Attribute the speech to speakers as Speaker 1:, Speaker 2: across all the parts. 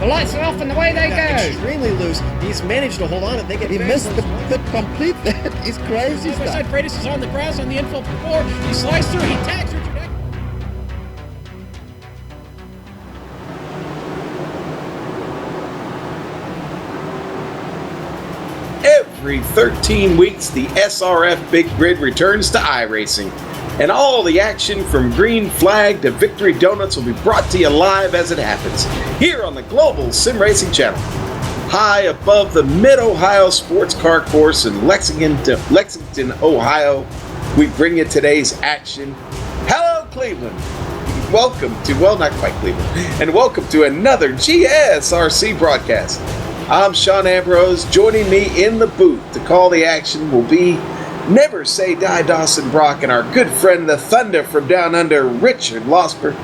Speaker 1: The lights are off and away they go.
Speaker 2: Extremely loose. He's managed to hold on and they get.
Speaker 3: He missed the complete. He's crazy stuff.
Speaker 1: Side Freitas is on the grass on the infield floor. He slides through. He tags Richard Eck.
Speaker 4: Every 13 weeks, the SRF Big Grid returns to iRacing. And all the action from green flag to victory donuts will be brought to you live as it happens, here on the Global Sim Racing Channel. High above the Mid-Ohio Sports Car Course in Lexington, Ohio, we bring you today's action. Hello, Cleveland! Welcome to, well, not quite Cleveland, and welcome to another GSRC broadcast. I'm Sean Ambrose. Joining me in the booth to call the action will be Never Say Die Dawson Brock and our good friend the Thunder from down under, Richard Losper.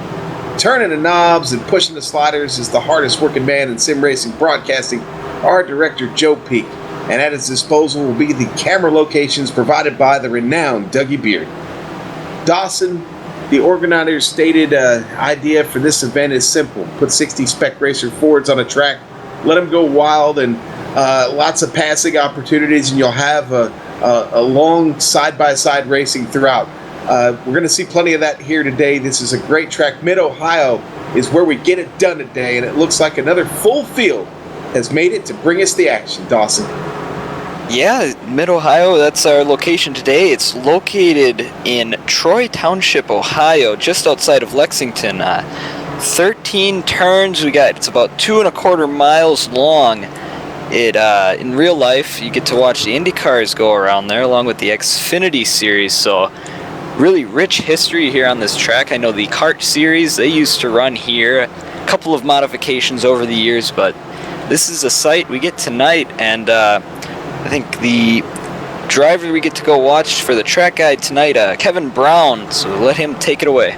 Speaker 4: Turning the knobs and pushing the sliders is the hardest working man in sim racing broadcasting, our director Joe Peak. And at his disposal will be the camera locations provided by the renowned Dougie Beard. Dawson, the organizer's stated idea for this event is simple. Put 60 spec racer Fords on a track, let them go wild, and lots of passing opportunities, and you'll have a long side-by-side racing throughout. We're going to see plenty of that here today. This is a great track. Mid-Ohio is where we get it done today, and it looks like another full field has made it to bring us the action. Dawson.
Speaker 5: Yeah, Mid-Ohio, that's our location today. It's located in Troy Township, Ohio, just outside of Lexington. 13 turns we got. It's about 2.25 miles long. In real life, you get to watch the Indy cars go around there along with the Xfinity series, so really rich history here on this track. I know the kart series, they used to run here, a couple of modifications over the years, but this is a sight we get tonight, and I think the driver we get to go watch for the track guide tonight, Kevin Brown, so let him take it away.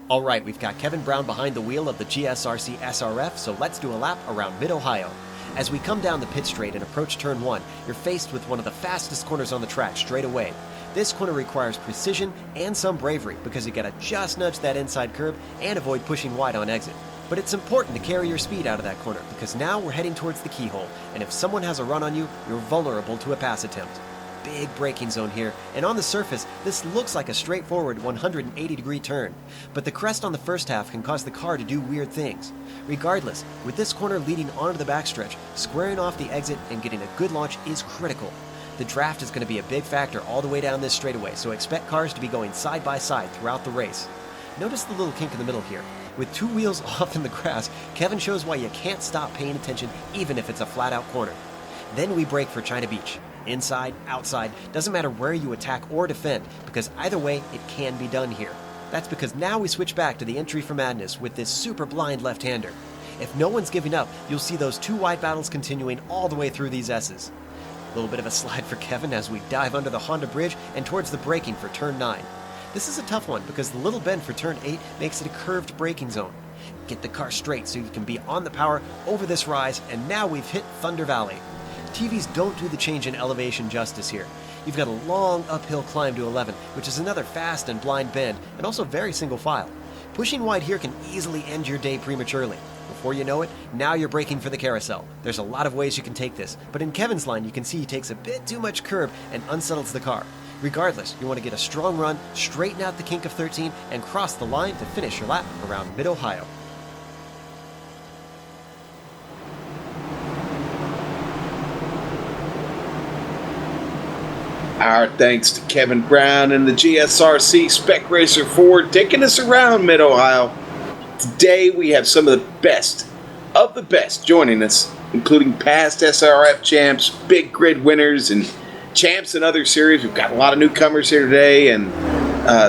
Speaker 2: All right, we've got Kevin Brown behind the wheel of the GSRC SRF, so let's do a lap around Mid-Ohio. As we come down the pit straight and approach turn 1, you're faced with one of the fastest corners on the track straight away. This corner requires precision and some bravery because you gotta just nudge that inside curb and avoid pushing wide on exit. But it's important to carry your speed out of that corner because now we're heading towards the keyhole, and if someone has a run on you, you're vulnerable to a pass attempt. Big braking zone here, and on the surface, this looks like a straightforward 180-degree turn. But the crest on the first half can cause the car to do weird things. Regardless, with this corner leading onto the backstretch, squaring off the exit and getting a good launch is critical. The draft is going to be a big factor all the way down this straightaway, so expect cars to be going side by side throughout the race. Notice the little kink in the middle here. With 2 wheels off in the grass, Kevin shows why you can't stop paying attention even if it's a flat-out corner. Then we brake for China Beach. Inside, outside, doesn't matter where you attack or defend, because either way, it can be done here. That's because now we switch back to the entry for madness with this super blind left-hander. If no one's giving up, you'll see those 2 wide battles continuing all the way through these S's. A little bit of a slide for Kevin as we dive under the Honda bridge and towards the braking for turn 9. This is a tough one because the little bend for turn 8 makes it a curved braking zone. Get the car straight so you can be on the power over this rise, and now we've hit Thunder Valley. TVs don't do the change in elevation justice here. You've got a long uphill climb to 11, which is another fast and blind bend, and also very single file. Pushing wide here can easily end your day prematurely. Before you know it, now you're braking for the carousel. There's a lot of ways you can take this, but in Kevin's line you can see he takes a bit too much curb and unsettles the car. Regardless, you want to get a strong run, straighten out the kink of 13, and cross the line to finish your lap around Mid-Ohio.
Speaker 4: Our thanks to Kevin Brown and the GSRC Spec Racer Ford taking us around Mid-Ohio. Today we have some of the best joining us, including past SRF champs, big grid winners, and champs in other series. We've got a lot of newcomers here today, and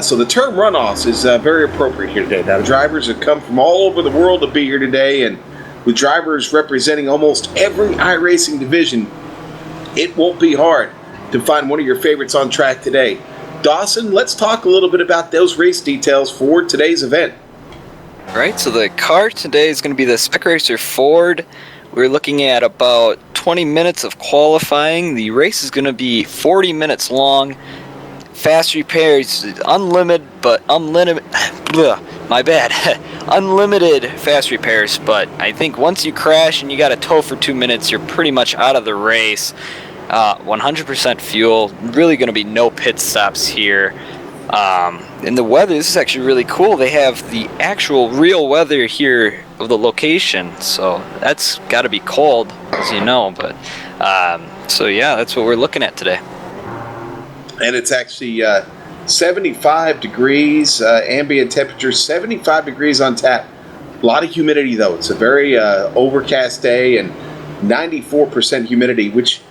Speaker 4: so the term runoffs is very appropriate here today. Now, the drivers have come from all over the world to be here today, and with drivers representing almost every iRacing division, it won't be hard to find one of your favorites on track today. Dawson, let's talk a little bit about those race details for today's event.
Speaker 5: Right, so the car today is going to be the Spec Racer Ford. We're looking at about 20 minutes of qualifying. The race is going to be 40 minutes long. Fast repairs, unlimited fast repairs, but I think once you crash and you got a tow for 2 minutes, you're pretty much out of the race. 100% fuel, really going to be no pit stops here. And the weather, this is actually really cool. They have the actual real weather here of the location, so that's got to be cold, as you know, but so yeah, that's what we're looking at today.
Speaker 4: And it's actually 75 degrees, ambient temperature, 75 degrees on tap. A lot of humidity, though. It's a very overcast day, and 94% humidity, which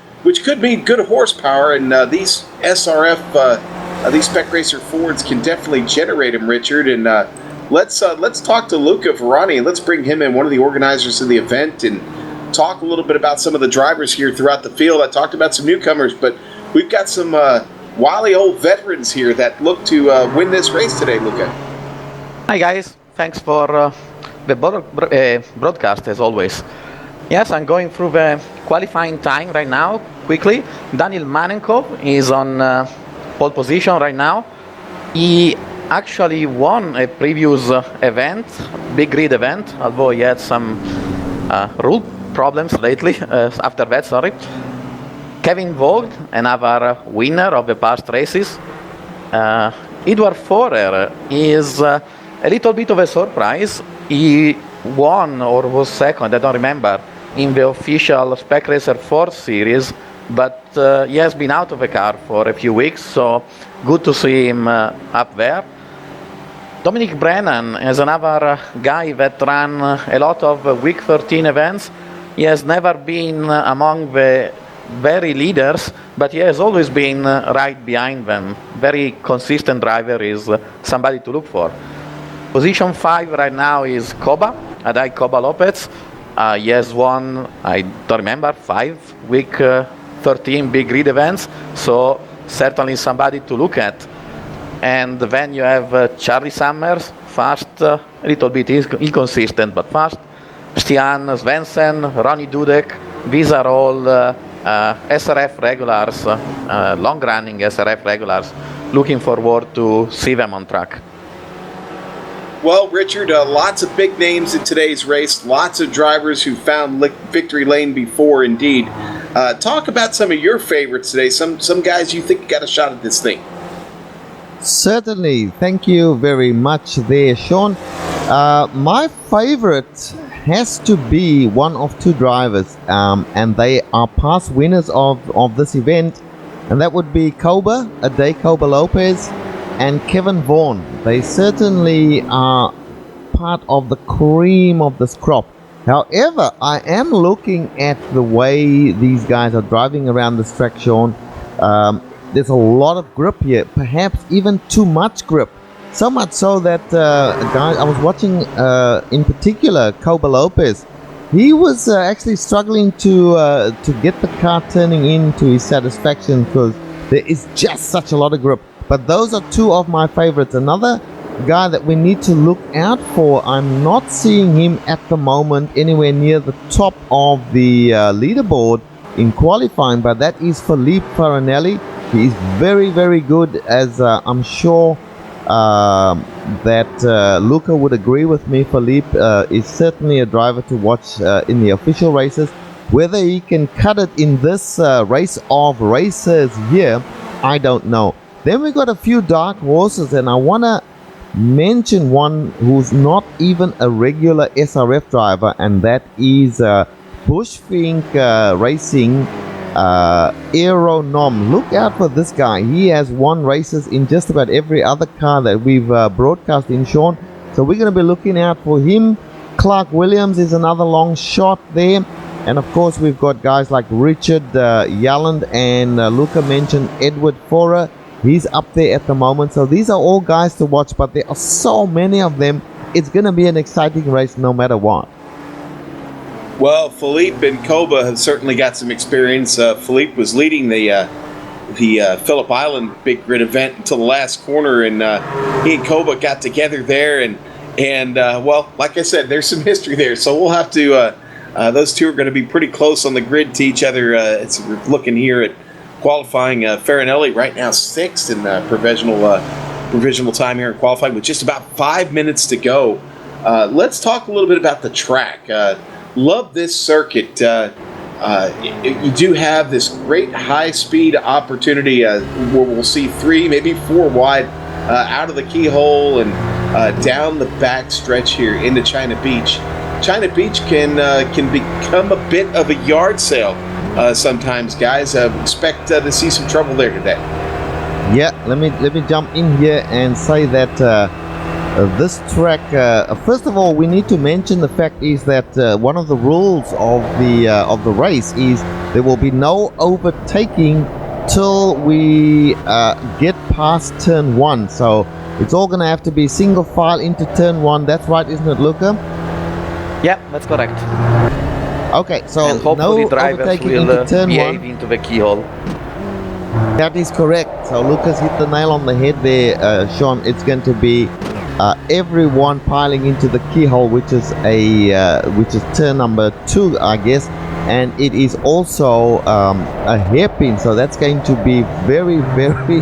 Speaker 4: could mean good horsepower, and these SRF, these Spec Racer Fords can definitely generate them, Richard. And let's talk to Luca Verani, and let's bring him in, one of the organizers of the event, and talk a little bit about some of the drivers here throughout the field. I talked about some newcomers, but we've got some wily old veterans here that look to win this race today, Luca.
Speaker 3: Hi guys, thanks for the broadcast as always. Yes, I'm going through the qualifying time right now, quickly. Daniel Manenkov is on pole position right now. He actually won a previous event, big grid event, although he had some rule problems lately, after that, sorry. Kevin Vogt, another winner of the past races. Edward Forer is a little bit of a surprise. He won or was second, I don't remember, in the official Spec Racer 4 series, but he has been out of the car for a few weeks, so good to see him up there. Dominic Brennan is another guy that ran a lot of Week 13 events. He has never been among the very leaders, but he has always been right behind them. Very consistent driver, is somebody to look for. Position 5 right now is Coba, Adai Coba Lopez. He has won, I don't remember, 5 Week 13 big grid events, so certainly somebody to look at. And then you have Charlie Summers, fast, a little bit inconsistent, but fast. Stian Svensson, Ronnie Dudek, these are all SRF regulars, long-running SRF regulars. Looking forward to see them on track.
Speaker 4: Well, Richard, lots of big names in today's race. Lots of drivers who found victory lane before, indeed. Talk about some of your favorites today. Some guys you think got a shot at this thing.
Speaker 6: Certainly. Thank you very much there, Sean. My favorite has to be one of 2 drivers, and they are past winners of this event, and that would be Coba, Adai Coba Lopez, and Kevin Vaughan. They certainly are part of the cream of this crop. However, I am looking at the way these guys are driving around this track, Sean. There's a lot of grip here, perhaps even too much grip. So much so that guy I was watching, in particular, Coba Lopez. He was actually struggling to get the car turning in to his satisfaction because there is just such a lot of grip. But those are two of my favorites. Another guy that we need to look out for, I'm not seeing him at the moment anywhere near the top of the leaderboard in qualifying, but that is Felipe Farinelli. He is very, very good, as I'm sure that Luca would agree with me. Felipe is certainly a driver to watch in the official races. Whether he can cut it in this race of races here, I don't know. Then we got a few dark horses, and I want to mention one who's not even a regular SRF driver, and that is Bushfink Racing Aeronom. Look out for this guy. He has won races in just about every other car that we've broadcast in, Sean. So we're going to be looking out for him. Clark Williams is another long shot there. And of course, we've got guys like Richard Yalland, and Luca mentioned Edward Forer. He's up there at the moment. So these are all guys to watch, but there are so many of them. It's going to be an exciting race no matter what.
Speaker 4: Well, Philippe and Koba have certainly got some experience. Philippe was leading the Phillip Island Big Grid event until the last corner, and he and Koba got together there, and well, like I said, there's some history there. So we'll have to. Those two are going to be pretty close on the grid to each other. We're looking here at qualifying. Farinelli right now 6th in provisional time here in qualifying with just about 5 minutes to go. Let's talk a little bit about the track. Love this circuit. You do have this great high-speed opportunity where we'll see 3, maybe 4 wide out of the keyhole and down the back stretch here into China Beach. China Beach can become a bit of a yard sale sometimes, guys. Expect to see some trouble there today.
Speaker 6: Yeah, let me jump in here and say that this track, first of all, we need to mention the fact is that one of the rules of the race is there will be no overtaking till we get past turn 1. So it's all going to have to be single file into turn 1. That's right, isn't it, Luca?
Speaker 3: Yeah, that's correct.
Speaker 6: Okay, so
Speaker 3: And hopefully
Speaker 6: no
Speaker 3: drivers
Speaker 6: overtaking
Speaker 3: will
Speaker 6: into turn
Speaker 3: behave
Speaker 6: 1.
Speaker 3: into the keyhole.
Speaker 6: That is correct. So Lucas hit the nail on the head there, Sean. It's going to be everyone piling into the keyhole, which is turn number 2, I guess, and it is also a hairpin. So that's going to be very, very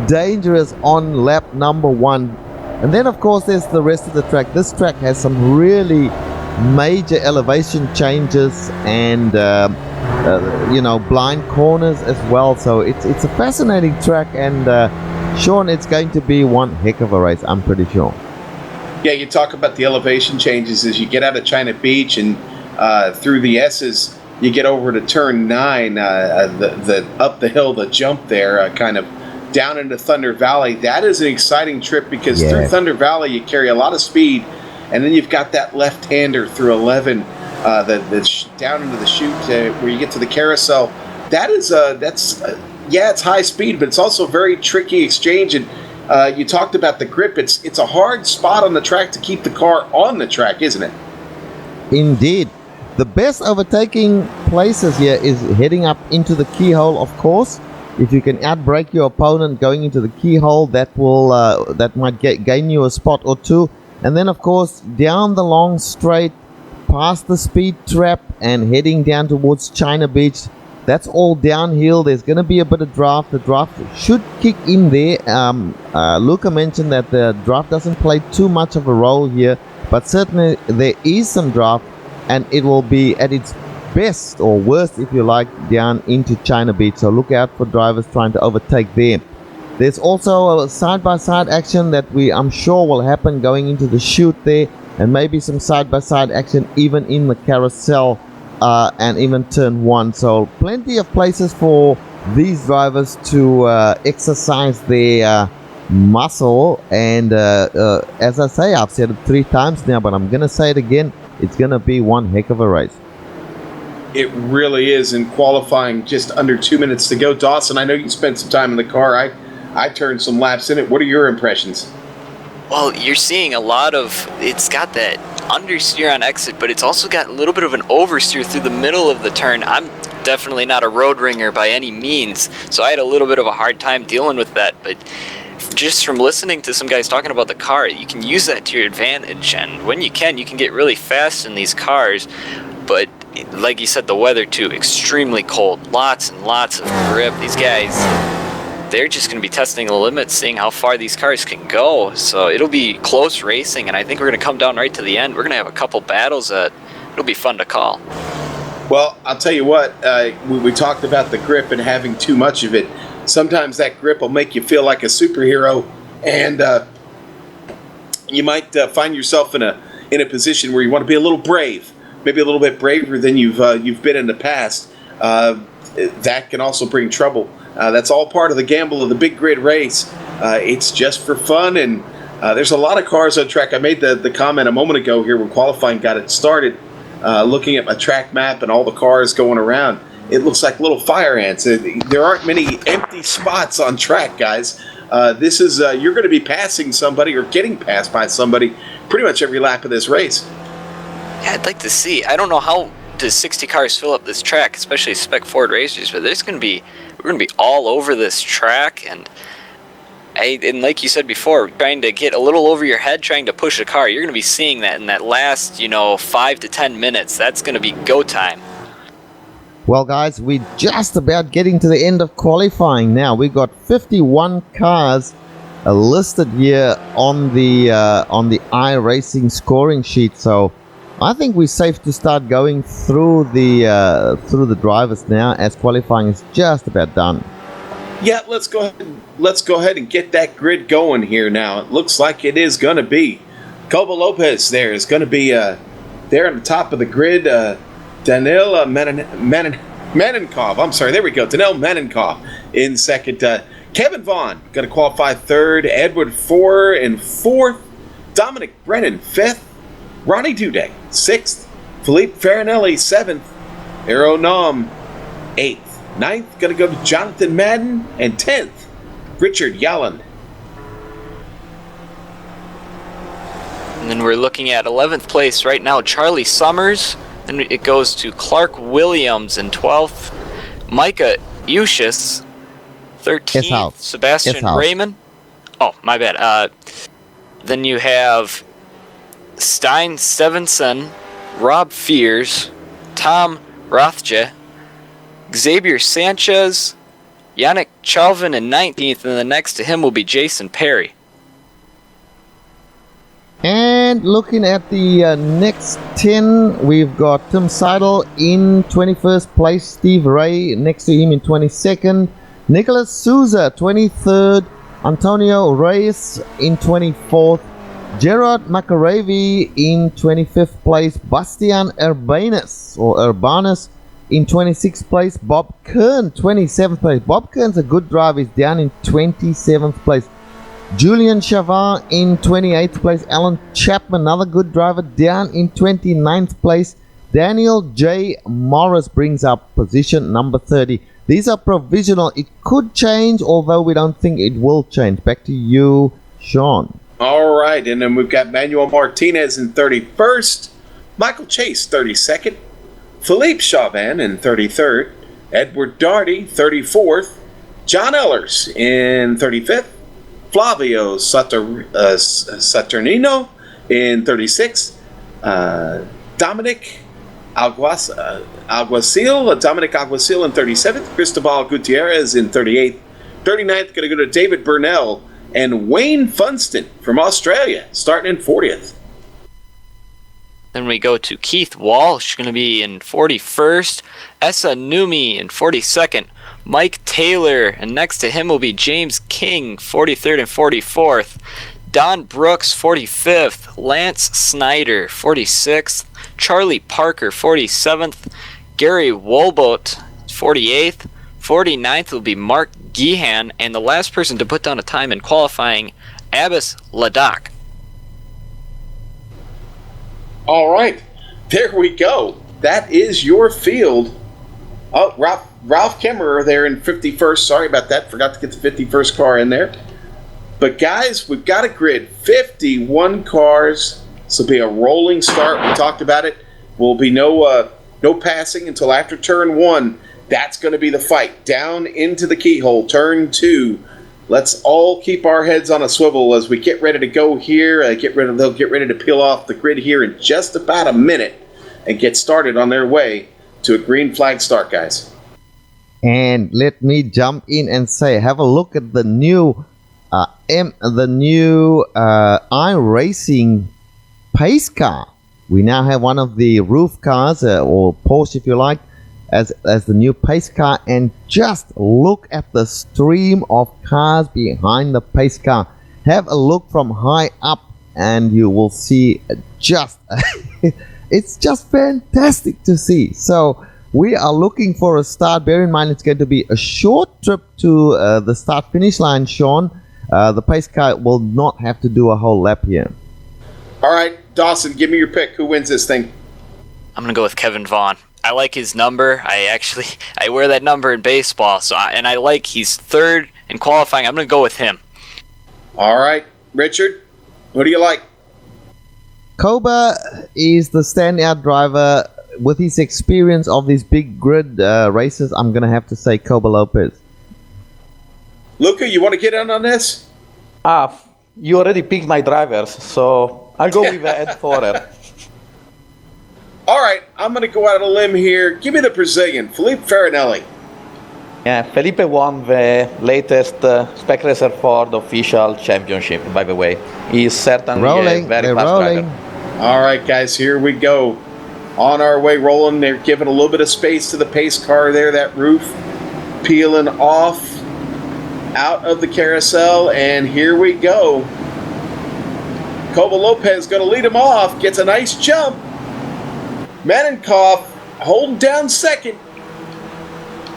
Speaker 6: dangerous on lap number 1. And then, of course, there's the rest of the track. This track has some really major elevation changes and blind corners as well. So it's a fascinating track, and Sean, it's going to be one heck of a race, I'm pretty sure.
Speaker 4: Yeah, you talk about the elevation changes as you get out of China Beach and through the S's, you get over to turn 9, the up the hill, the jump there, kind of down into Thunder Valley. That is an exciting trip because through Thunder Valley you carry a lot of speed, and then you've got that left-hander through 11, down into the chute where you get to the carousel. That is it's high speed, but it's also a very tricky exchange. And you talked about the grip. It's a hard spot on the track to keep the car on the track, isn't it?
Speaker 6: Indeed. The best overtaking places here is heading up into the keyhole, of course. If you can outbrake your opponent going into the keyhole, that might gain you a spot or 2. And then, of course, down the long straight, past the speed trap and heading down towards China Beach. That's all downhill. There's going to be a bit of draft. The draft should kick in there. Luca mentioned that the draft doesn't play too much of a role here, but certainly there is some draft, and it will be at its best or worst, if you like, down into China Beach. So look out for drivers trying to overtake there. There's also a side-by-side action that I'm sure will happen going into the chute there, and maybe some side-by-side action even in the carousel and even turn 1. So plenty of places for these drivers to exercise their muscle. And as I say, I've said it 3 times now, but I'm going to say it again. It's going to be one heck of a race.
Speaker 4: It really is. In qualifying, just under 2 minutes to go. Dawson, I know you spent some time in the car. I turned some laps in it. What are your impressions?
Speaker 5: Well, you're seeing a lot of, it's got that understeer on exit, but it's also got a little bit of an oversteer through the middle of the turn. I'm definitely not a road ringer by any means, so I had a little bit of a hard time dealing with that, but just from listening to some guys talking about the car, you can use that to your advantage, and when you can get really fast in these cars. But like you said, the weather too, extremely cold, lots and lots of grip. These guys, they're just going to be testing the limits, seeing how far these cars can go. So it'll be close racing, and I think we're going to come down right to the end. We're going to have a couple battles that it'll be fun to call.
Speaker 4: Well, I'll tell you what, we talked about the grip and having too much of it. Sometimes that grip will make you feel like a superhero, and you might find yourself in a position where you want to be a little brave, maybe a little bit braver than you've been in the past. That can also bring trouble. That's all part of the gamble of the big grid race. It's just for fun, and there's a lot of cars on track. I made the comment a moment ago here when qualifying got it started, looking at my track map and all the cars going around. It looks like little fire ants. There aren't many empty spots on track, guys. This is you're going to be passing somebody or getting passed by somebody pretty much every lap of this race.
Speaker 5: Yeah, I'd like to see. I don't know how does 60 cars fill up this track, especially Spec Ford racers, but we're going to be all over this track, and like you said before, trying to get a little over your head, trying to push a car. You're going to be seeing that in that last, 5 to 10 minutes. That's going to be go time.
Speaker 6: Well, guys, we're just about getting to the end of qualifying now. We got 51 cars listed here on the iRacing scoring sheet. So I think we're safe to start going through the drivers now, as qualifying is just about done.
Speaker 4: Yeah, let's go ahead and get that grid going here now. It looks like it is going to be Cobo Lopez. There is going to be there on the top of the grid. Daniil Manenkov. I'm sorry, there we go. Daniil Manenkov in second. Kevin Vaughn going to qualify third. Edward Four in fourth. Dominic Brennan fifth. Ronnie Dudek sixth. Philippe Farinelli seventh. Aero Nom eighth. Ninth going to go to Jonathan Madden, and 10th Richard Yalland.
Speaker 5: And then we're looking at 11th place right now, Charlie Summers. Then it goes to Clark Williams in 12th. Micah Eustace, 13th. Sebastian Raymond. Oh, my bad. Then you have Stein Stevenson, Rob Fears, Tom Rothje, Xavier Sanchez, Yannick Chalvin in 19th, and the next to him will be Jason Perry.
Speaker 6: And looking at the next 10, we've got Tim Seidel in 21st place, Steve Ray next to him in 22nd, Nicholas Souza 23rd, Antonio Reyes in 24th, Gerard McAravey in 25th place, Bastian Urbanus in 26th place, Bob Kern 27th place. Bob Kern's a good driver, he's down in 27th place. Julian Chavin in 28th place. Alan Chapman, another good driver, down in 29th place. Daniel J. Morris brings up position number 30. These are provisional. It could change, although we don't think it will change. Back to you, Sean.
Speaker 4: All right, and then we've got Manuel Martinez in 31st. Michael Chase, 32nd. Philippe Chauvin in 33rd. Edward Darty, 34th. John Ellers in 35th. Flavio Saturnino in 36th. Dominic Alguacil in 37th. Cristobal Gutierrez in 38th. 39th, going to go to David Burnell. And Wayne Funston from Australia, starting in 40th.
Speaker 5: Then we go to Keith Walsh, going to be in 41st. Essa Numi in 42nd. Mike Taylor, and next to him will be James King, 43rd and 44th. Don Brooks, 45th. Lance Snyder, 46th. Charlie Parker, 47th. Gary Wolbot, 48th. 49th will be Mark Gehan, and the last person to put down a time in qualifying, Abbas Ladakh.
Speaker 4: All right, there we go. That is your field. Oh, Ralph Kemmerer there in 51st. Sorry about that. Forgot to get the 51st car in there. But guys, we've got a grid. 51 cars. This will be a rolling start. We talked about it. Will be no passing until after turn 1. That's going to be the fight. Down into the keyhole. Turn 2. Let's all keep our heads on a swivel as we get ready to go here. They'll get ready to peel off the grid here in just about a minute and get started on their way to a green flag start, guys.
Speaker 6: And let me jump in and say, have a look at the new iRacing pace car. We now have one of the roof cars, or Porsche if you like, as the new pace car, and just look at the stream of cars behind the pace car. Have a look from high up and you will see just it's just fantastic to see. So we are looking for a start. Bear in mind it's going to be a short trip to the start finish line, Sean. The pace car will not have to do a whole lap here.
Speaker 4: All right, Dawson, give me your pick. Who wins this thing?
Speaker 5: I'm going to go with Kevin Vaughn. I like his number. I wear that number in baseball, and I like he's third in qualifying. I'm going to go with him.
Speaker 4: All right, Richard, what do you like?
Speaker 6: Koba is the standout driver with his experience of these big grid races. I'm going to have to say Koba Lopez.
Speaker 4: Luca, you want to get in on this?
Speaker 3: You already picked my drivers, so I'll go with Ed Forer.
Speaker 4: All right, I'm going to go out on a limb here. Give me the Brazilian, Felipe Farinelli.
Speaker 3: Yeah, Felipe won the latest Spec Racer Ford official championship, by the way. He's certainly a very fast driver.
Speaker 4: All right, guys, here we go. On our way, rolling. They're giving a little bit of space to the pace car there, that roof peeling off out of the carousel, and here we go. Koba Lopez going to lead him off, gets a nice jump. Manenkov holding down second.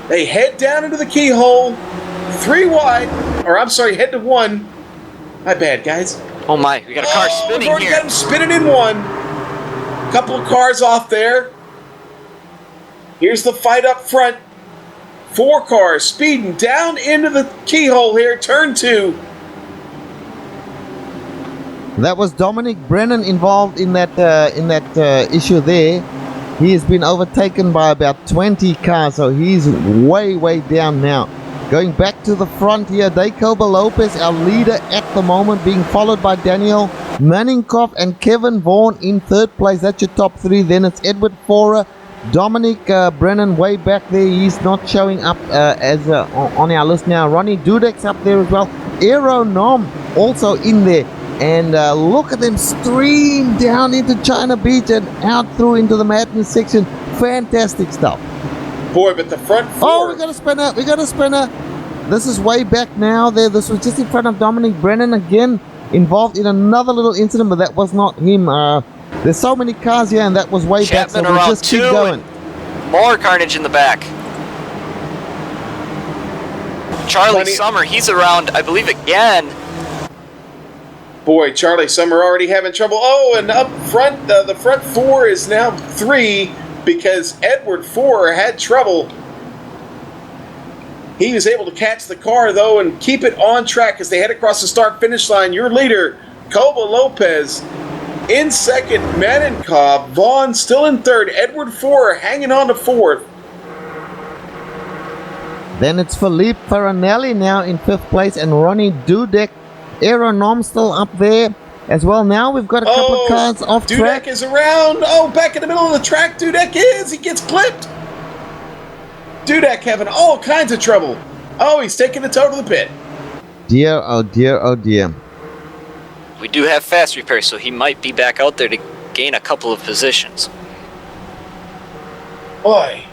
Speaker 4: They head down into the keyhole. 3 wide. Or I'm sorry, head to 1. My bad, guys.
Speaker 5: Oh my, we got a car spinning
Speaker 4: we've already
Speaker 5: here.
Speaker 4: got him spinning in 1. Couple of cars off there. Here's the fight up front. 4 cars speeding down into the keyhole here. Turn 2.
Speaker 6: That was Dominic Brennan involved in that issue there. He has been overtaken by about 20 cars, so he's way down now. Going back to the front here, Koba Lopez, our leader at the moment, being followed by Daniel Manenkov and Kevin Vaughn in 3rd place. That's your top 3. Then it's Edward Forer, Dominic Brennan way back there. He's not showing up as on our list now. Ronnie Dudek's up there as well. Aero Nom also in there. And look at them stream down into China Beach and out through into the Madness section. Fantastic stuff.
Speaker 4: Boy, but the front 4.
Speaker 6: Oh, we got a spinner. This is way back now there. This was just in front of Dominic Brennan again. Involved in another little incident, but that was not him. There's so many cars here, and that was way
Speaker 5: Chapman
Speaker 6: back. So
Speaker 5: around
Speaker 6: just keep
Speaker 5: 2
Speaker 6: going.
Speaker 5: and more carnage in the back. Charlie Summer, he's around, I believe, again.
Speaker 4: Boy, Charlie Summer already having trouble. Oh, and up front, the front 4 is now 3 because Edward Forer had trouble. He was able to catch the car, though, and keep it on track as they head across the start-finish line. Your leader, Koba Lopez, in 2nd. Manenkov, Vaughn still in 3rd. Edward Forer hanging on to 4th.
Speaker 6: Then it's Felipe Farinelli now in 5th place, and Ronnie Dudek. Aeronom still up there as well. Now we've got a couple of cars off track.
Speaker 4: Dudek is around. Oh, back in the middle of the track, Dudek is. He gets clipped. Dudek having all kinds of trouble. Oh, he's taking the toe to the pit.
Speaker 6: Dear, oh dear, oh dear.
Speaker 5: We do have fast repair, so he might be back out there to gain a couple of positions.
Speaker 4: Boy.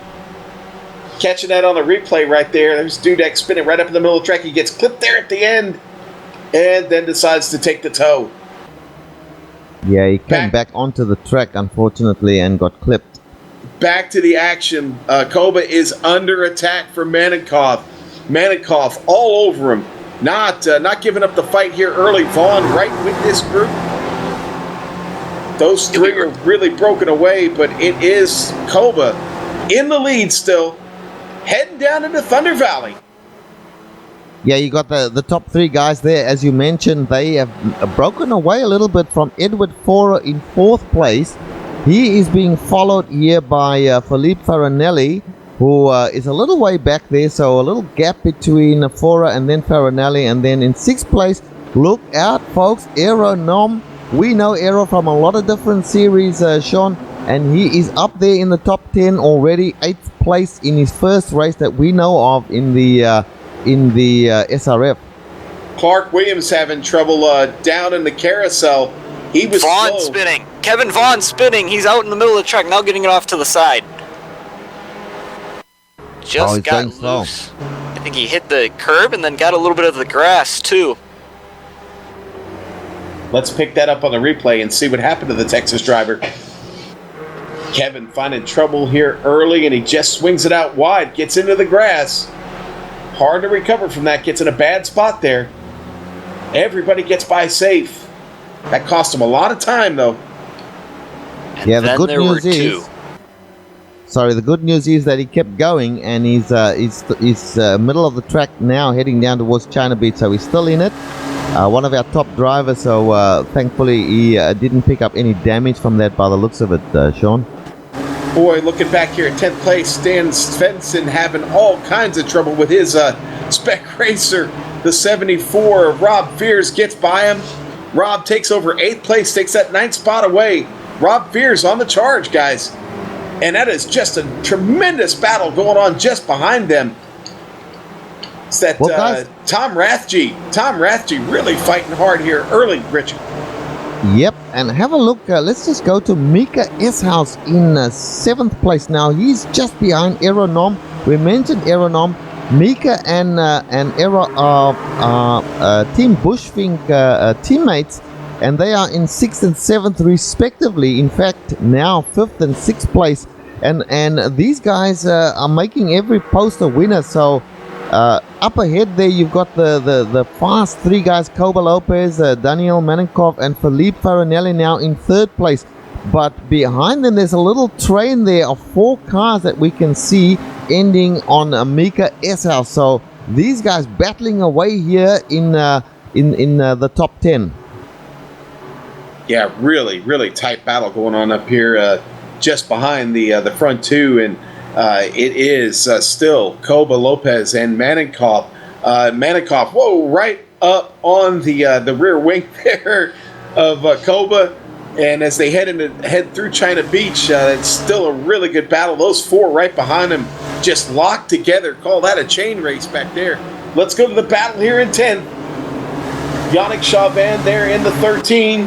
Speaker 4: Catching that on the replay right there. There's Dudek spinning right up in the middle of the track. He gets clipped there at the end. And then decides to take the toe.
Speaker 6: Yeah, he came back onto the track, unfortunately, and got clipped.
Speaker 4: back to the action. Koba is under attack from Manenkov. Manenkov all over him. Not giving up the fight here early. Vaughn right with this group. Those three are really broken away, but it is Koba in the lead still, heading down into Thunder Valley.
Speaker 6: Yeah, you got the top three guys there. As you mentioned, they have broken away a little bit from Edward Forer in 4th place. He is being followed here by Philippe Farinelli, who is a little way back there, so a little gap between Forer and then Farinelli. And then in 6th place, look out, folks, Aero Nom. We know Aero from a lot of different series, Sean, and he is up there in the top 10 already, 8th place in his first race that we know of in the SRF.
Speaker 4: Clark Williams having trouble down in the carousel. He was
Speaker 5: Vaughn
Speaker 4: slow.
Speaker 5: spinning. Kevin Vaughn spinning. He's out in the middle of the track, now getting it off to the side. Just
Speaker 6: he's
Speaker 5: got
Speaker 6: going slow.
Speaker 5: loose. I think he hit the curb and then got a little bit of the grass, too.
Speaker 4: Let's pick that up on the replay and see what happened to the Texas driver. Kevin finding trouble here early, and he just swings it out wide, gets into the grass. Hard to recover from that, gets in a bad spot there. Everybody gets by safe. That cost him a lot of time, though.
Speaker 5: And
Speaker 6: Yeah, the
Speaker 5: then
Speaker 6: good
Speaker 5: there were
Speaker 6: news is...
Speaker 5: two.
Speaker 6: Sorry, the good news is that he kept going, and he's middle of the track now, heading down towards China Beach, so he's still in it. One of our top drivers, so thankfully he didn't pick up any damage from that by the looks of it, Sean.
Speaker 4: Boy, looking back here at 10th place, Stan Svensson having all kinds of trouble with his spec racer. The 74, Rob Fears gets by him. Rob takes over 8th place, takes that 9th spot away. Rob Fears on the charge, guys. And that is just a tremendous battle going on just behind them. It's that Tom Rathje. Tom Rathje really fighting hard here early, Richard.
Speaker 6: Yep, and have a look. Let's just go to Mika Eshouse in 7th place now. He's just behind Aeronom. We mentioned Aeronom. Mika and Aero are Team Bushfink teammates, and they are in 6th and 7th respectively. In fact, now 5th and 6th place. And these guys are making every post a winner. So up ahead there, you've got the fast three guys, Koba Lopez, Daniel Manenkov, and Philippe Farinelli now in 3rd place. But behind them, there's a little train there of 4 cars that we can see ending on Mika Eshouse. So these guys battling away here in the top 10.
Speaker 4: Yeah, really, really tight battle going on up here, just behind the front two, and it is still Koba Lopez and Manenkov. Manenkov, whoa, right up on the rear wing there of Koba. And as they head through China Beach, it's still a really good battle. Those 4 right behind them just locked together. Call that a chain race back there. Let's go to the battle here in 10th. Yannick Chauvin there in the 13.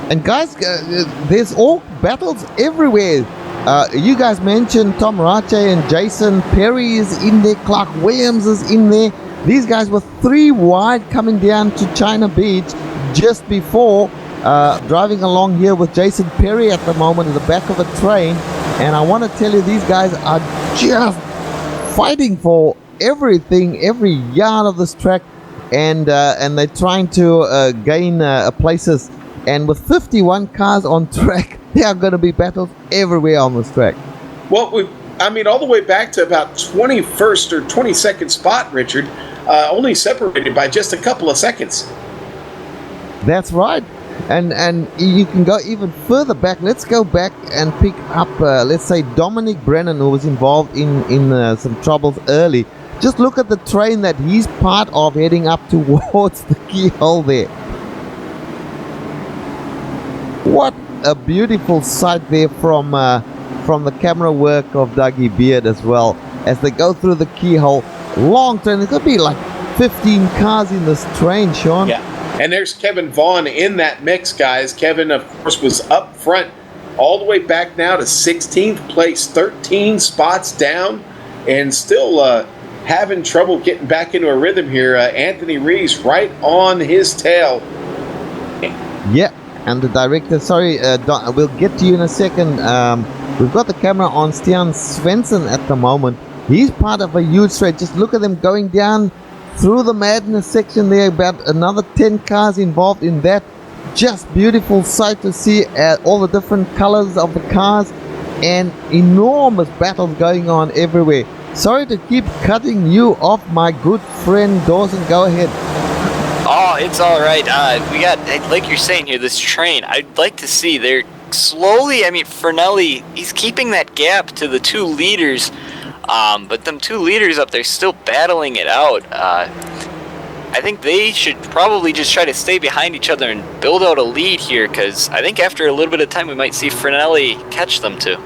Speaker 6: And guys, there's all battles everywhere. You guys mentioned Tom Rache and Jason Perry is in there. Clark Williams is in there. These guys were 3 wide coming down to China Beach just before, driving along here with Jason Perry at the moment in the back of a train. And I want to tell you, these guys are just fighting for everything, every yard of this track, and they're trying to gain places. And with 51 cars on track, there are going to be battles everywhere on this track.
Speaker 4: Well, all the way back to about 21st or 22nd spot, Richard, only separated by just a couple of seconds.
Speaker 6: That's right. And you can go even further back. Let's go back and pick up, let's say, Dominic Brennan, who was involved in some troubles early. Just look at the train that he's part of heading up towards the keyhole there. What a beautiful sight there from the camera work of Dougie Beard as well, as they go through the keyhole. Long train. There's going to be like 15 cars in this train, Sean.
Speaker 4: Yeah. And there's Kevin Vaughn in that mix, guys. Kevin, of course, was up front all the way back now to 16th place, 13 spots down, and still having trouble getting back into a rhythm here. Anthony Rees right on his tail.
Speaker 6: Yeah. and the director. Sorry, we'll get to you in a second. We've got the camera on Stian Svensson at the moment. He's part of a huge race. Just look at them going down through the madness section there. About another 10 cars involved in that. Just beautiful sight to see all the different colors of the cars and enormous battles going on everywhere. Sorry to keep cutting you off, my good friend Dawson. Go ahead.
Speaker 5: Oh, it's all right. We got, like you're saying here, this train. I'd like to see they're slowly. I mean, Fernelli, he's keeping that gap to the 2 leaders, but them 2 leaders up there still battling it out. I think they should probably just try to stay behind each other and build out a lead here, because I think after a little bit of time we might see Fernelli catch them too.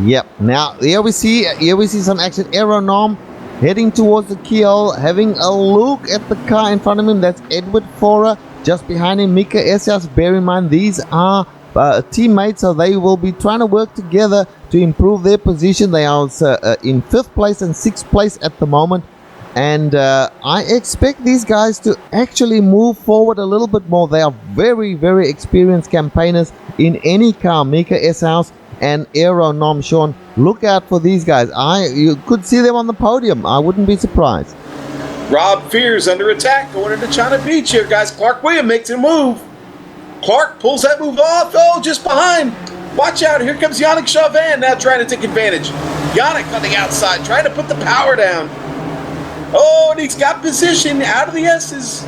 Speaker 6: Yep. Now here we see some action. Aeronom heading towards the keyhole, having a look at the car in front of him. That's Edward Forer. Just behind him, Mika Esias. Bear in mind, these are teammates, so they will be trying to work together to improve their position. They are in 5th place and 6th place at the moment, and I expect these guys to actually move forward a little bit more. They are very, very experienced campaigners in any car. Mika Esias and Aeronom, Sean, look out for these guys. You could see them on the podium. I wouldn't be surprised.
Speaker 4: Rob Fears under attack going into China Beach here, guys. Clark Williams makes a move. Clark pulls that move off. Oh, just behind. Watch out. Here comes Yannick Chauvin now trying to take advantage. Yannick on the outside trying to put the power down. Oh, and he's got position out of the S's.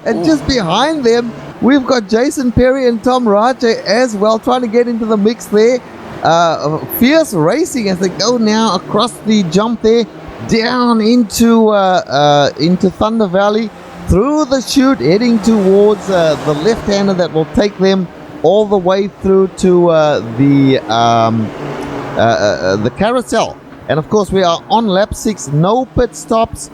Speaker 6: And just behind them, we've got Jason Perry and Tom Rache as well, trying to get into the mix there. Fierce racing as they go now across the jump there, down into Thunder Valley, through the chute, heading towards the left-hander that will take them all the way through to the carousel. And of course, we are on lap 6, no pit stops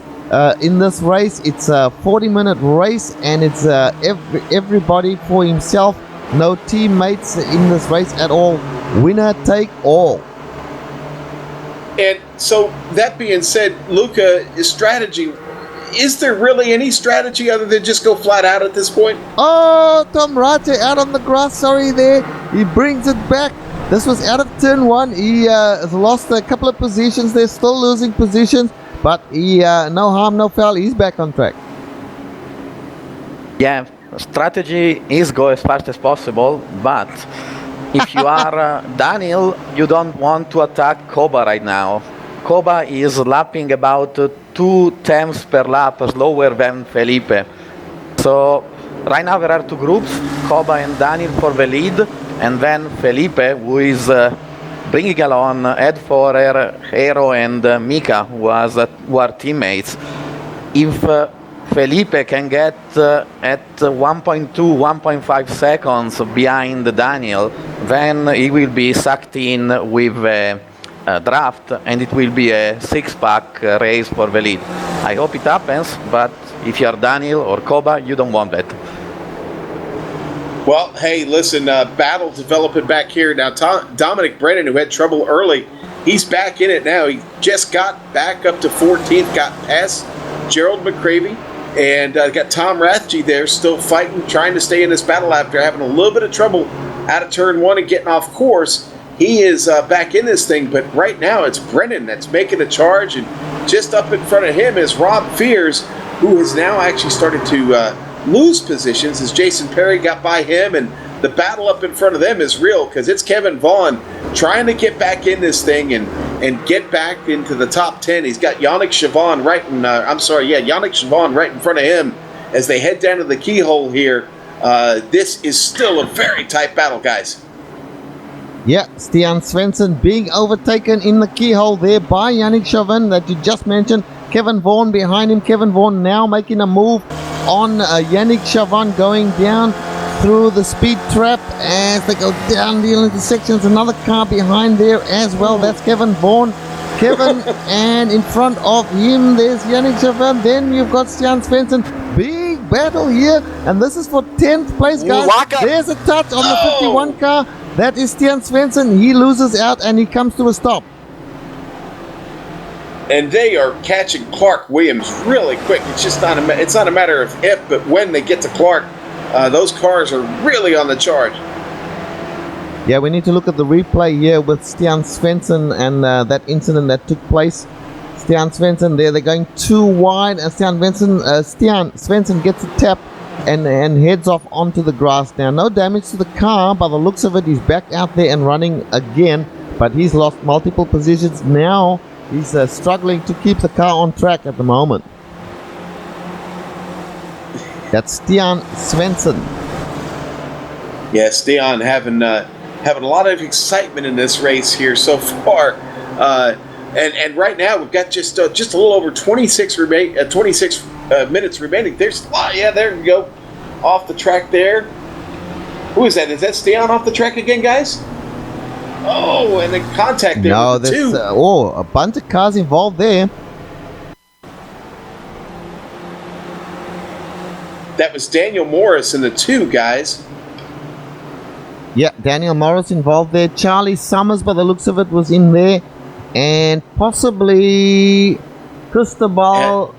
Speaker 6: in this race. It's a 40-minute race, and it's everybody for himself. No teammates in this race at all. Winner take all.
Speaker 4: And so, that being said, Luca, strategy, is there really any strategy other than just go flat out at this point?
Speaker 6: Oh, Tom Rache out on the grass, sorry there. He brings it back. This was out of turn 1. He has lost a couple of positions. They're still losing positions, but he no harm, no foul. He's back on track.
Speaker 3: Yeah, strategy is go as fast as possible, but if you are Daniel, you don't want to attack Koba right now. Koba is lapping about 2 tenths per lap slower than Felipe. So right now there are 2 groups, Koba and Daniel for the lead, and then Felipe, who is bringing along Ed Forer, Hero, and Mika, who are teammates. If Felipe can get at 1.2, 1.5 seconds behind Daniel, then he will be sucked in with draft, and it will be a 6-pack race for the lead. I hope it happens, but if you are Daniel or Koba, you don't want that.
Speaker 4: Well, hey, listen, battle developing back here. Now, Dominic Brennan, who had trouble early, he's back in it now. He just got back up to 14th, got past Gerald McCravey, and got Tom Rathje there still fighting, trying to stay in this battle after having a little bit of trouble out of turn 1 and getting off course. He is back in this thing, but right now it's Brennan that's making the charge, and just up in front of him is Rob Fears, who has now actually started to lose positions as Jason Perry got by him, and the battle up in front of them is real because it's Kevin Vaughn trying to get back in this thing and get back into the top 10. He's got Yannick Chauvin Yannick Chauvin right in front of him as they head down to the keyhole here. This is still a very tight battle, guys.
Speaker 6: Yeah, Stian Svensson being overtaken in the keyhole there by Yannick Chauvin that you just mentioned. Kevin Vaughn behind him. Kevin Vaughn now making a move on Yannick Chauvin, going down through the speed trap as they go down the intersections. Another car behind there as well. That's Kevin Vaughn. Kevin, and in front of him there's Yannick Chauvin. Then you've got Stian Svensson. Big battle here, and this is for 10th place, guys. There's a touch on the 51 car. That is Stian Svensson. He loses out and he comes to a stop.
Speaker 4: And they are catching Clark Williams really quick. It's just not a matter of if, but when they get to Clark, those cars are really on the charge.
Speaker 6: Yeah, we need to look at the replay here with Stian Svensson and that incident that took place. Stian Svensson there, they're going too wide, and Stian Svensson gets a tap and heads off onto the grass now. No damage to the car, by the looks of it. He's back out there and running again, but he's lost multiple positions now. He's struggling to keep the car on track at the moment. That's Stian Svensson.
Speaker 4: Yeah, Stian having a lot of excitement in this race here so far. And right now we've got just a little over 26 minutes remaining. There we go, off the track there. Who is that? Is that Stian off the track again, guys? Oh, and then contact there.
Speaker 6: No,
Speaker 4: with the
Speaker 6: there's
Speaker 4: two.
Speaker 6: a bunch of cars involved there.
Speaker 4: That was Daniel Morris in the two, guys.
Speaker 6: Yeah, Daniel Morris involved there. Charlie Summers, by the looks of it, was in there. And possibly Cristobal.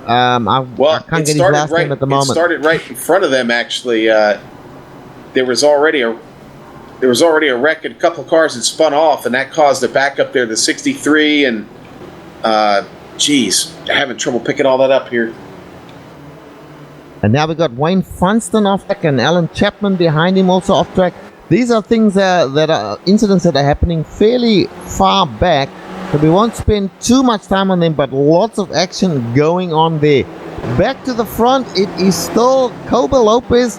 Speaker 6: I can't get his last name at the moment.
Speaker 4: It started right in front of them, actually. There was already a wreck, and a couple of cars had spun off, and that caused a backup there, the 63, and having trouble picking all that up here.
Speaker 6: And now we got Wayne Funston off track and Alan Chapman behind him also off track. These are things that are incidents that are happening fairly far back, so we won't spend too much time on them, but lots of action going on there. Back to the front, it is still Kobe Lopez,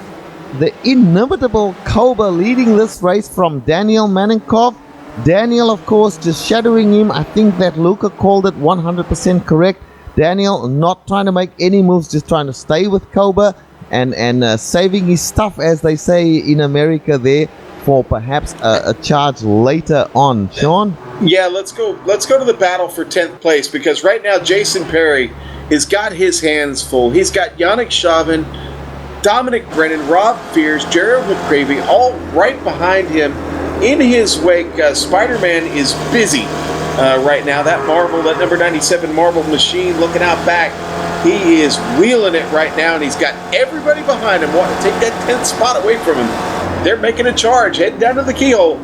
Speaker 6: the inimitable Kobe, leading this race from Daniel Manenkov. Daniel, of course, just shadowing him. I think that Luca called it 100% correct. Daniel not trying to make any moves, just trying to stay with Kobe and saving his stuff, as they say in America there, for perhaps a charge later on. Sean?
Speaker 4: Yeah, let's go to the battle for 10th place, because right now Jason Perry has got his hands full. He's got Yannick Chauvin, Dominic Brennan, Rob Fears, Gerald McCravey, all right behind him. In his wake, Spider-Man is busy right now. That number 97 Marble machine looking out back. He is wheeling it right now, and he's got everybody behind him wanting to take that 10th spot away from him. They're making a charge, heading down to the keyhole.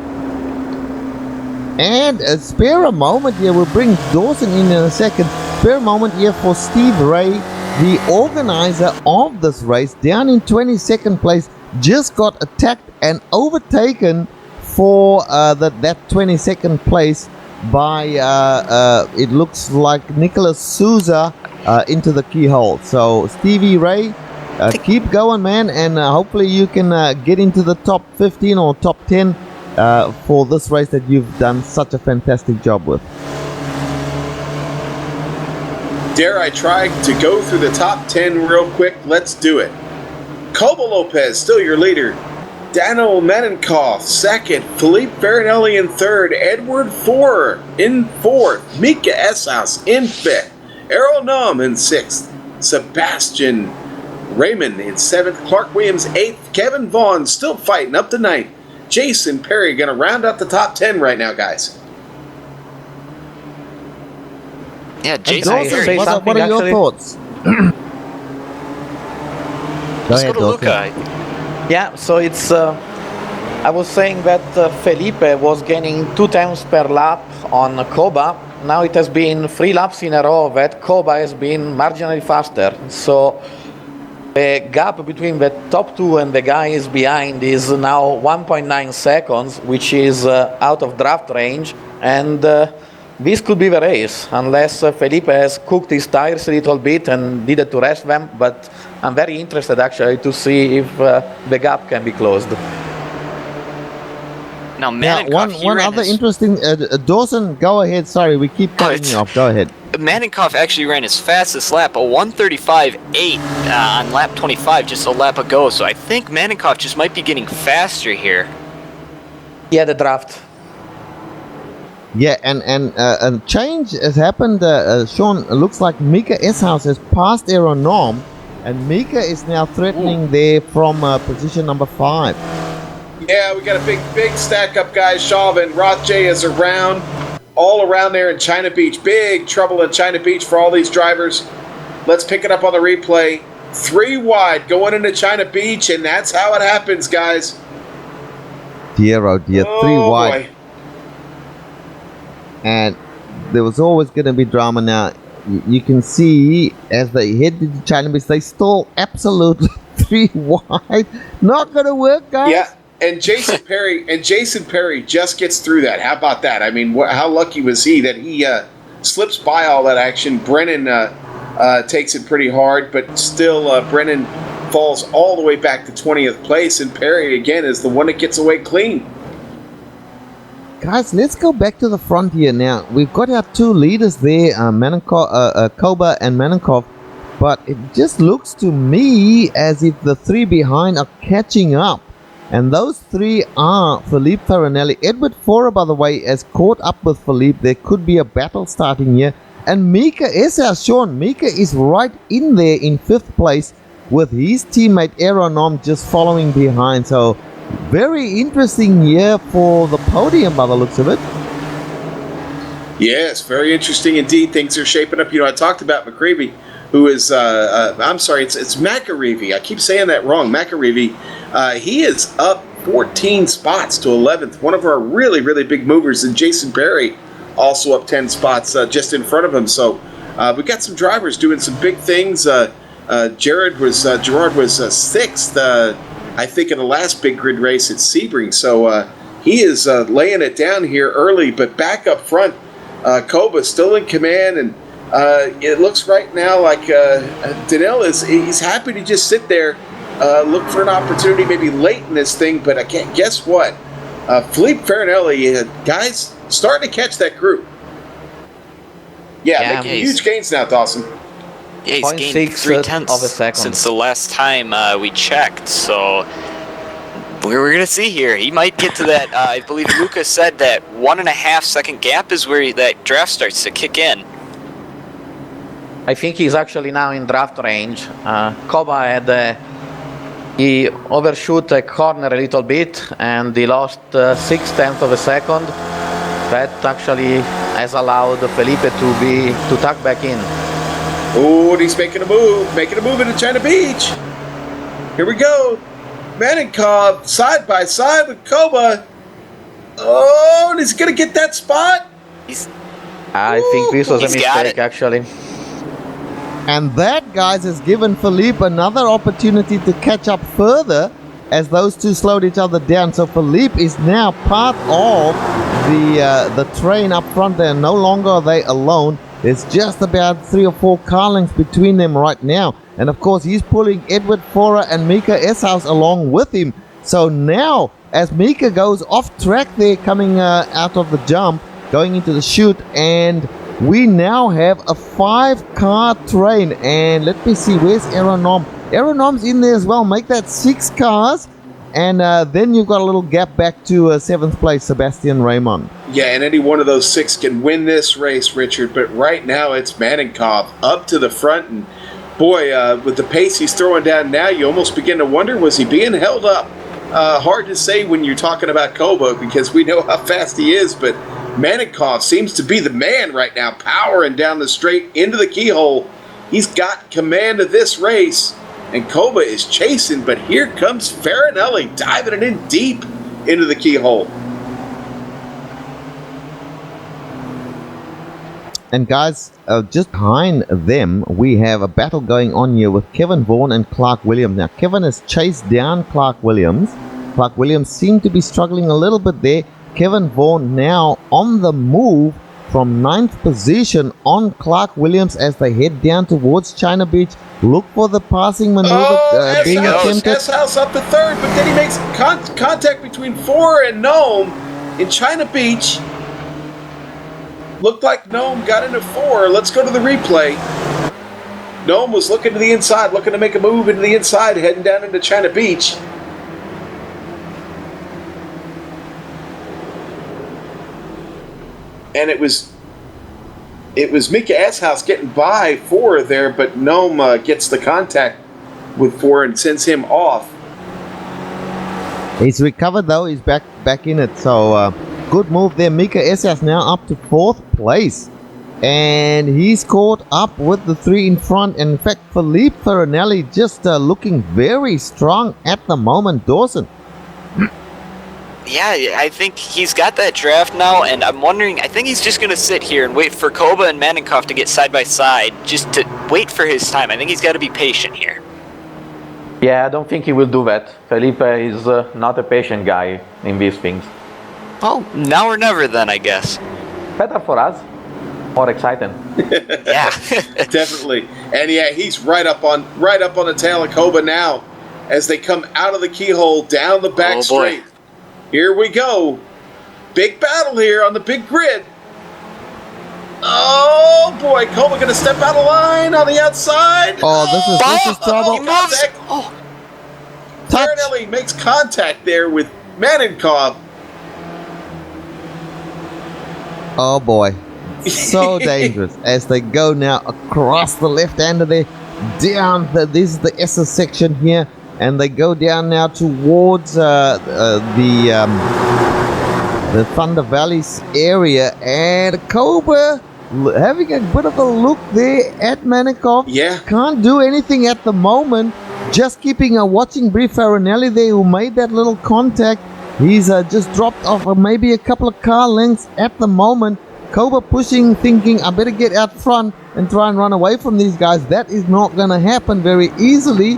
Speaker 6: And spare a moment here, we'll bring Dawson in a second. Spare a moment here for Steve Ray, the organizer of this race, down in 22nd place, just got attacked and overtaken for that 22nd place by, it looks like Nicholas Souza into the keyhole. So Stevie Ray, keep going, man, and hopefully you can get into the top 15 or top 10 for this race that you've done such a fantastic job with.
Speaker 4: Dare I try to go through the top 10 real quick? Let's do it. Kobe Lopez, still your leader. Daniel Manenkov, second. Philippe Farinelli in third. Edward Forer in fourth. Mika Esshaus in fifth. Errol Num in sixth. Sebastian Raymond in seventh. Clark Williams eighth. Kevin Vaughn still fighting up to ninth. Jason Perry going to round out the top 10 right now, guys.
Speaker 5: Yeah, Jason Perry.
Speaker 6: What are your thoughts?
Speaker 5: Let's go to Luca.
Speaker 3: Yeah, so it's. I was saying that Felipe was gaining 2 times per lap on Koba. Now it has been 3 laps in a row that Koba has been marginally faster. So the gap between the top 2 and the guys behind is now 1.9 seconds, which is out of draft range. And this could be the race, unless Felipe has cooked his tires a little bit and needed to rest them. But I'm very interested, actually, to see if the gap can be closed.
Speaker 5: Now,
Speaker 6: one other interesting... Dawson, go ahead. Sorry, we keep cutting you off. Go ahead.
Speaker 5: Manenkov actually ran his fastest lap, a 1:35.8 on lap 25, just a lap ago. So I think Manenkov just might be getting faster here.
Speaker 3: Yeah, the draft.
Speaker 6: Yeah, and a change has happened. Sean, it looks like Mika Esshaus has passed Aaron Norm, and Mika is now threatening there from position number 5.
Speaker 4: Yeah, we got a big stack up, guys. Chauvin, Rothjay is around. all around there in China Beach. Big trouble in China Beach for all these drivers. Let's pick it up on the replay. 3 wide going into China Beach, and that's how it happens, guys.
Speaker 6: Dear, oh dear, 3 wide.
Speaker 4: Boy.
Speaker 6: And there was always going to be drama. Now you can see as they head to China Beach, they stall absolutely 3 wide. Not going to work, guys.
Speaker 4: Yeah, and Jason Perry just gets through that. How about that? I mean, how lucky was he that he slips by all that action? Brennan takes it pretty hard, but still Brennan falls all the way back to 20th place, and Perry again is the one that gets away clean.
Speaker 6: Guys, let's go back to the front here now. We've got our 2 leaders there, Koba and Manankov, but it just looks to me as if the 3 behind are catching up. And those 3 are Felipe Farinelli. Edward Fora, by the way, has caught up with Felipe. There could be a battle starting here. And Mika Esau, Sean, Mika is right in there in 5th place with his teammate Aeronom just following behind. So very interesting year for the podium by the looks of it.
Speaker 4: Yes, very interesting indeed. Things are shaping up. You know, I talked about McCreevy, who is, I'm sorry, it's McAreevy. I keep saying that wrong. McAreevy. He is up 14 spots to 11th. One of our really, really big movers. And Jason Perry also up 10 spots just in front of him. So we've got some drivers doing some big things. Gerard was 6th, I think, in the last big grid race at Sebring. So he is laying it down here early, but back up front, Koba still in command, and it looks right now like Danil he's happy to just sit there, look for an opportunity maybe late in this thing, but I can't guess what? Felipe Farinelli, guys, starting to catch that group. Yeah, making huge gains now, Dawson.
Speaker 5: Yeah, he's gained 0.3
Speaker 3: of a second
Speaker 5: since the last time we checked. So we're going to see here. He might get to that. I believe Lucas said that 1.5 second gap is where that draft starts to kick in.
Speaker 3: I think he's actually now in draft range. Koba had he overshoot a corner a little bit, and he lost 0.6 of a second. That actually has allowed Felipe to tuck back in.
Speaker 4: Oh, he's making a move into China Beach. Here we go. Manankov side by side with Koba. Oh, and he's going to get that spot?
Speaker 3: I think this was a mistake, actually.
Speaker 6: And that, guys, has given Felipe another opportunity to catch up further as those 2 slowed each other down. So Felipe is now part of the train up front there. No longer are they alone. There's just about 3 or 4 car lengths between them right now. And of course, he's pulling Edward Fora and Mika Eshaus along with him. So now, as Mika goes off track there, coming out of the jump, going into the chute, and we now have a 5-car train. And let me see, where's Aeronom? Aeronom's in there as well. Make that 6 cars. And then you've got a little gap back to 7th place, Sebastian Raymond.
Speaker 4: Yeah, and any one of those 6 can win this race, Richard. But right now, it's Manankov up to the front. And boy, with the pace he's throwing down now, you almost begin to wonder, was he being held up? Hard to say when you're talking about Koba, because we know how fast he is. But Manankov seems to be the man right now, powering down the straight into the keyhole. He's got command of this race. And Koba is chasing, but here comes Farinelli diving it in deep into the keyhole.
Speaker 6: And guys, just behind them, we have a battle going on here with Kevin Vaughan and Clark Williams. Now, Kevin has chased down Clark Williams. Clark Williams seemed to be struggling a little bit there. Kevin Vaughan now on the move from 9th position on Clark Williams as they head down towards China Beach. Look for the passing maneuver being attempted.
Speaker 4: Eshaus up to 3rd, but then he makes contact between Fora and Nome in China Beach. Looked like Nome got into 4. Let's go to the replay. Nome was looking to the inside, looking to make a move into the inside, heading down into China Beach. And it was Mika Eshaus getting by Fora there, but Nome gets the contact with Fora and sends him off.
Speaker 6: He's recovered though. He's back in it. So good move there. Mika Esias now up to 4th place. And he's caught up with the 3 in front. And in fact, Felipe Farinelli just looking very strong at the moment, Dawson.
Speaker 5: Yeah, I think he's got that draft now, and I'm wondering, I think he's just going to sit here and wait for Koba and Manenkov to get side by side, just to wait for his time. I think he's got to be patient here.
Speaker 3: Yeah, I don't think he will do that. Felipe is not a patient guy in these things.
Speaker 5: Well, now or never then, I guess.
Speaker 3: Better for us. More exciting.
Speaker 5: Yeah.
Speaker 4: Definitely. And yeah, he's right up on the tail of Koba now as they come out of the keyhole down the back straight. Here we go. Big battle here on the big grid. Oh boy, Koba gonna step out of line on the outside.
Speaker 6: Oh, this is trouble.
Speaker 4: Farinelli makes contact there with Manenkov.
Speaker 6: Oh boy. So dangerous as they go now across the left-hander there. Down this is the SS section here. And they go down now towards the Thunder Valleys area, and Koba having a bit of a look there at Manenkov.
Speaker 4: Yeah,
Speaker 6: can't do anything at the moment. Just keeping a watching brief. Farinelli there, who made that little contact, he's just dropped off maybe a couple of car lengths at the moment. Koba pushing, thinking I better get out front and try and run away from these guys. That is not going to happen very easily.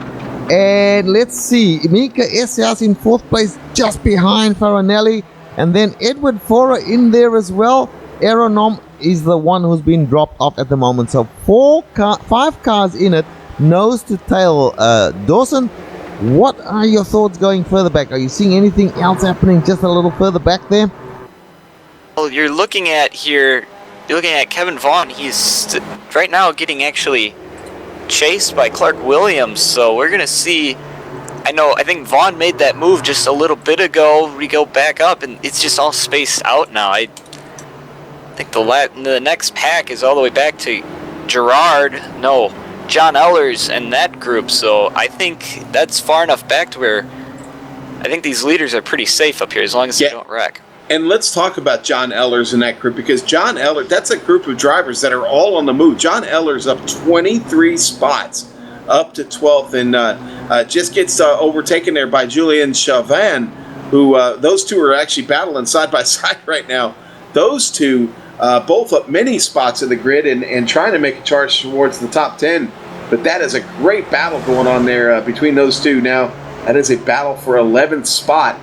Speaker 6: And let's see, Mika Esias in 4th place, just behind Farinelli, and then Edward Forer in there as well. Aeronom is the one who's been dropped off at the moment. So 5 cars in it, nose to tail. Dawson, what are your thoughts going further back? Are you seeing anything else happening just a little further back there?
Speaker 5: Well, you're looking at Kevin Vaughn. He's right now getting actually chased by Clark Williams, so we're gonna see. I think Vaughn made that move just a little bit ago. We go back up, and it's just all spaced out now. I think the next pack is all the way back to John Ellers and that group, so I think that's far enough back to where I think these leaders are pretty safe up here as long as they don't wreck.
Speaker 4: And let's talk about John Ellers in that group, because John Ellers, that's a group of drivers that are all on the move. John Ellers up 23 spots, up to 12th, and just gets overtaken there by Julian Chauvin, who those two are actually battling side by side right now. Those two both up many spots in the grid and trying to make a charge towards the top 10. But that is a great battle going on there between those two now. That is a battle for 11th spot.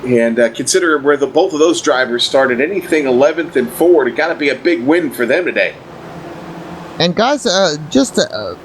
Speaker 4: And consider where both of those drivers started, anything 11th and forward, it got to be a big win for them today.
Speaker 6: And guys,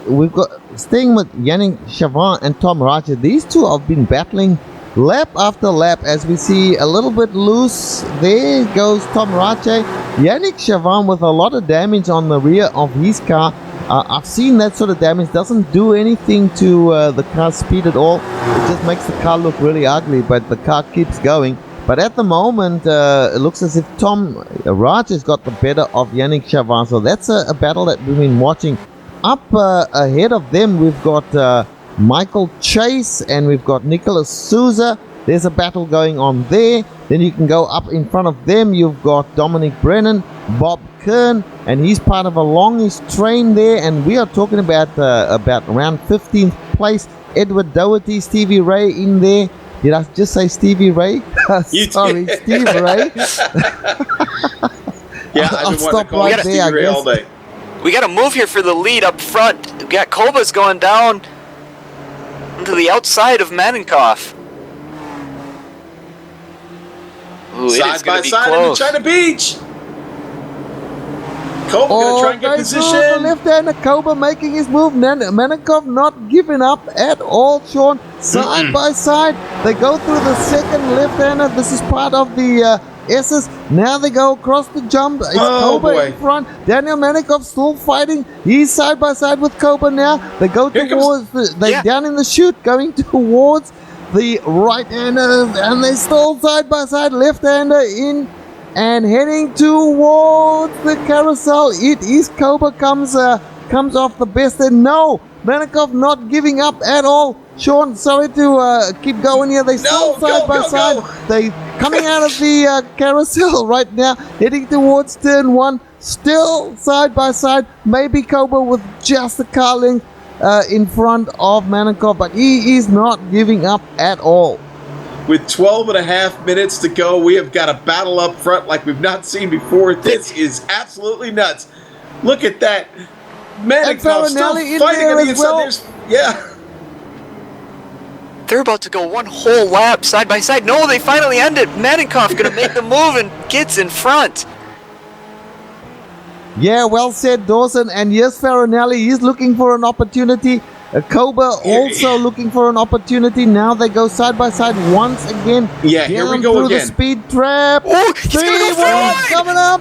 Speaker 6: we've got staying with Yannick Chauvin and Tom Rache. These two have been battling lap after lap, as we see a little bit loose. There goes Tom Rache. Yannick Chauvin with a lot of damage on the rear of his car. I've seen that sort of damage. Doesn't do anything to the car's speed at all. It just makes the car look really ugly, but the car keeps going. But at the moment, it looks as if Tom Raj has got the better of Yannick Chauvin. So that's a battle that we've been watching. Up ahead of them, we've got Michael Chase and we've got Nicholas Souza. There's a battle going on there. Then you can go up in front of them. You've got Dominic Brennan, Bob Kern, and he's part of a longish train there. And we are talking about around 15th place. Edward Doherty, Stevie Ray in there. Did I just say Stevie Ray? Sorry, Steve Ray.
Speaker 4: Yeah, I've been wanting to call Stevie Ray all day.
Speaker 5: We got a move here for the lead up front. We got Koba's going down to the outside of Manenkov. Ooh,
Speaker 4: side by side in the China Beach. Koba going to try and get position.
Speaker 6: Left-hander Koba making his move. Manenkov not giving up at all, Sean. Side by side. They go through the second left-hander. This is part of the S's. Now they go across the jump. It's Koba in front. Daniel Manenkov still fighting. He's side by side with Koba now. They go towards down in the chute, going towards the right-hander, and they still side by side. Left-hander in and heading towards the carousel. It is Koba comes off the best, and no, Manankov not giving up at all. Sean, sorry to keep going here. They still side by side. They coming out of the carousel right now, heading towards turn 1. Still side by side. Maybe Koba with just a car length in front of Manankov, but he is not giving up at all.
Speaker 4: With 12 and a half minutes to go, we have got a battle up front like we've not seen before. This is absolutely nuts. Look at that. Manankov still fighting on the inside. Yeah.
Speaker 5: They're about to go one whole lap side by side. No, they finally end it. Manankov going to make the move and gets in front.
Speaker 6: Yeah, well said, Dawson. And yes, Farinelli, he's looking for an opportunity. Koba also looking for an opportunity. Now they go side by side once again.
Speaker 4: Yeah, here we go
Speaker 6: through
Speaker 4: again.
Speaker 6: The speed trap.
Speaker 5: Oh, he's gonna go
Speaker 6: 3-1 coming up.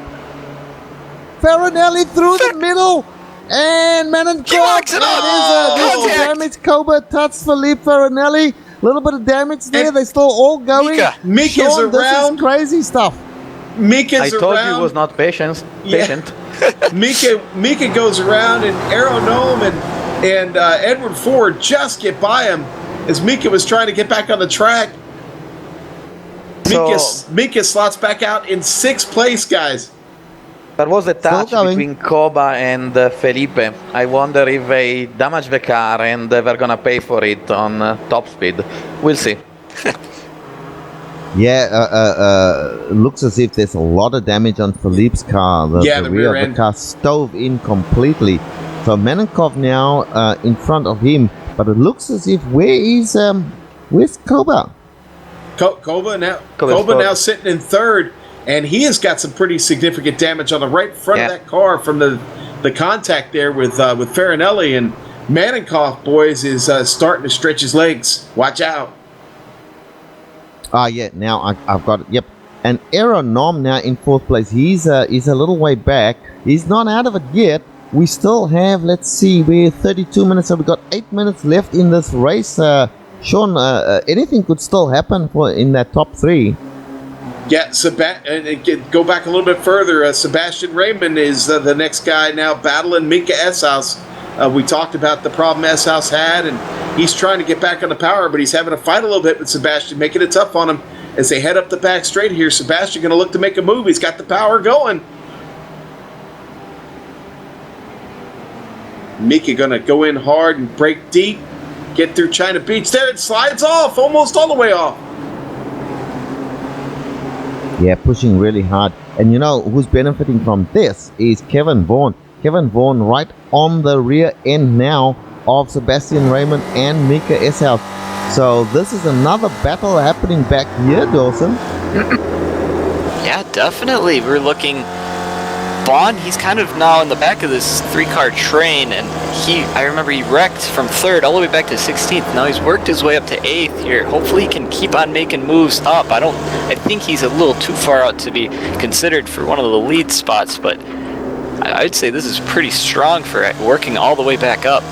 Speaker 6: Farinelli through the middle. And Manankov.
Speaker 5: Locks it up.
Speaker 6: There's a little damage. Koba touched Philippe Farinelli. A little bit of damage there. They're still all going.
Speaker 4: Mika's
Speaker 6: Sean,
Speaker 4: around.
Speaker 6: This is crazy stuff.
Speaker 4: Mika's
Speaker 3: I told
Speaker 4: around.
Speaker 3: you he was not patient.
Speaker 4: Mika goes around, and Aeronome and Edward Ford just get by him as Mika was trying to get back on the track. Mika slots back out in 6th place, guys.
Speaker 3: There was a touch between Koba and Felipe. I wonder if they damaged the car and they're gonna pay for it on top speed. We'll see.
Speaker 6: Yeah, looks as if there's a lot of damage on Philippe's car. The rear of the car stove in completely. So Manankov now in front of him, but it looks as if where's Koba?
Speaker 4: Koba now sitting in 3rd, and he has got some pretty significant damage on the right front of that car from the contact there with Farinelli, and Manankov, boys, is starting to stretch his legs. Watch out.
Speaker 6: Yeah, now I've got it. Yep. And Aeronome now in 4th place. He's a little way back. He's not out of it yet. We still have, let's see, we're 32 minutes, so we've got 8 minutes left in this race. Sean, anything could still happen in that top 3.
Speaker 4: Yeah, go back a little bit further. Sebastian Raymond is the next guy now battling Mika Eshouse. We talked about the problem Eshouse had, and he's trying to get back on the power, but he's having to fight a little bit with Sebastian, making it tough on him as they head up the back straight here. Sebastian going to look to make a move. He's got the power going. Mika going to go in hard and break deep, get through China Beach. There it slides off, almost all the way off.
Speaker 6: Yeah, pushing really hard. And you know who's benefiting from this is Kevin Vaughan. Kevin Vaughan right on the rear end now of Sebastian Raymond and Mika Eshouse. So this is another battle happening back here, Dawson.
Speaker 5: Yeah, definitely. We're looking... Vaughn, he's kind of now in the back of this 3-car train, and I remember he wrecked from 3rd all the way back to 16th. Now he's worked his way up to 8th here. Hopefully he can keep on making moves up. I think he's a little too far out to be considered for one of the lead spots, but I'd say this is pretty strong for working all the way back up.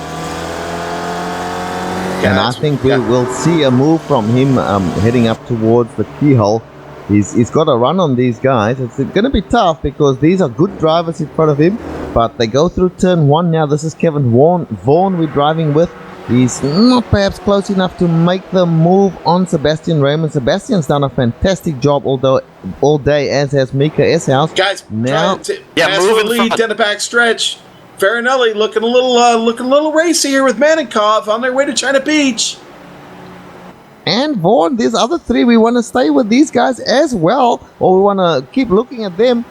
Speaker 6: And I think we will see a move from him heading up towards the keyhole. He's got a run on these guys. It's going to be tough because these are good drivers in front of him, but they go through turn 1 now. This is Kevin Vaughan we're driving with. He's not perhaps close enough to make the move on Sebastian Raymond. Sebastian's done a fantastic job all day, as has Mika Eshouse.
Speaker 4: Guys,
Speaker 6: now
Speaker 4: pass for the lead down the back stretch. Farinelli looking a little racy here with Manankov on their way to China Beach.
Speaker 6: And Vaughan, these other 3, we want to stay with these guys as well, or we want to keep looking at them.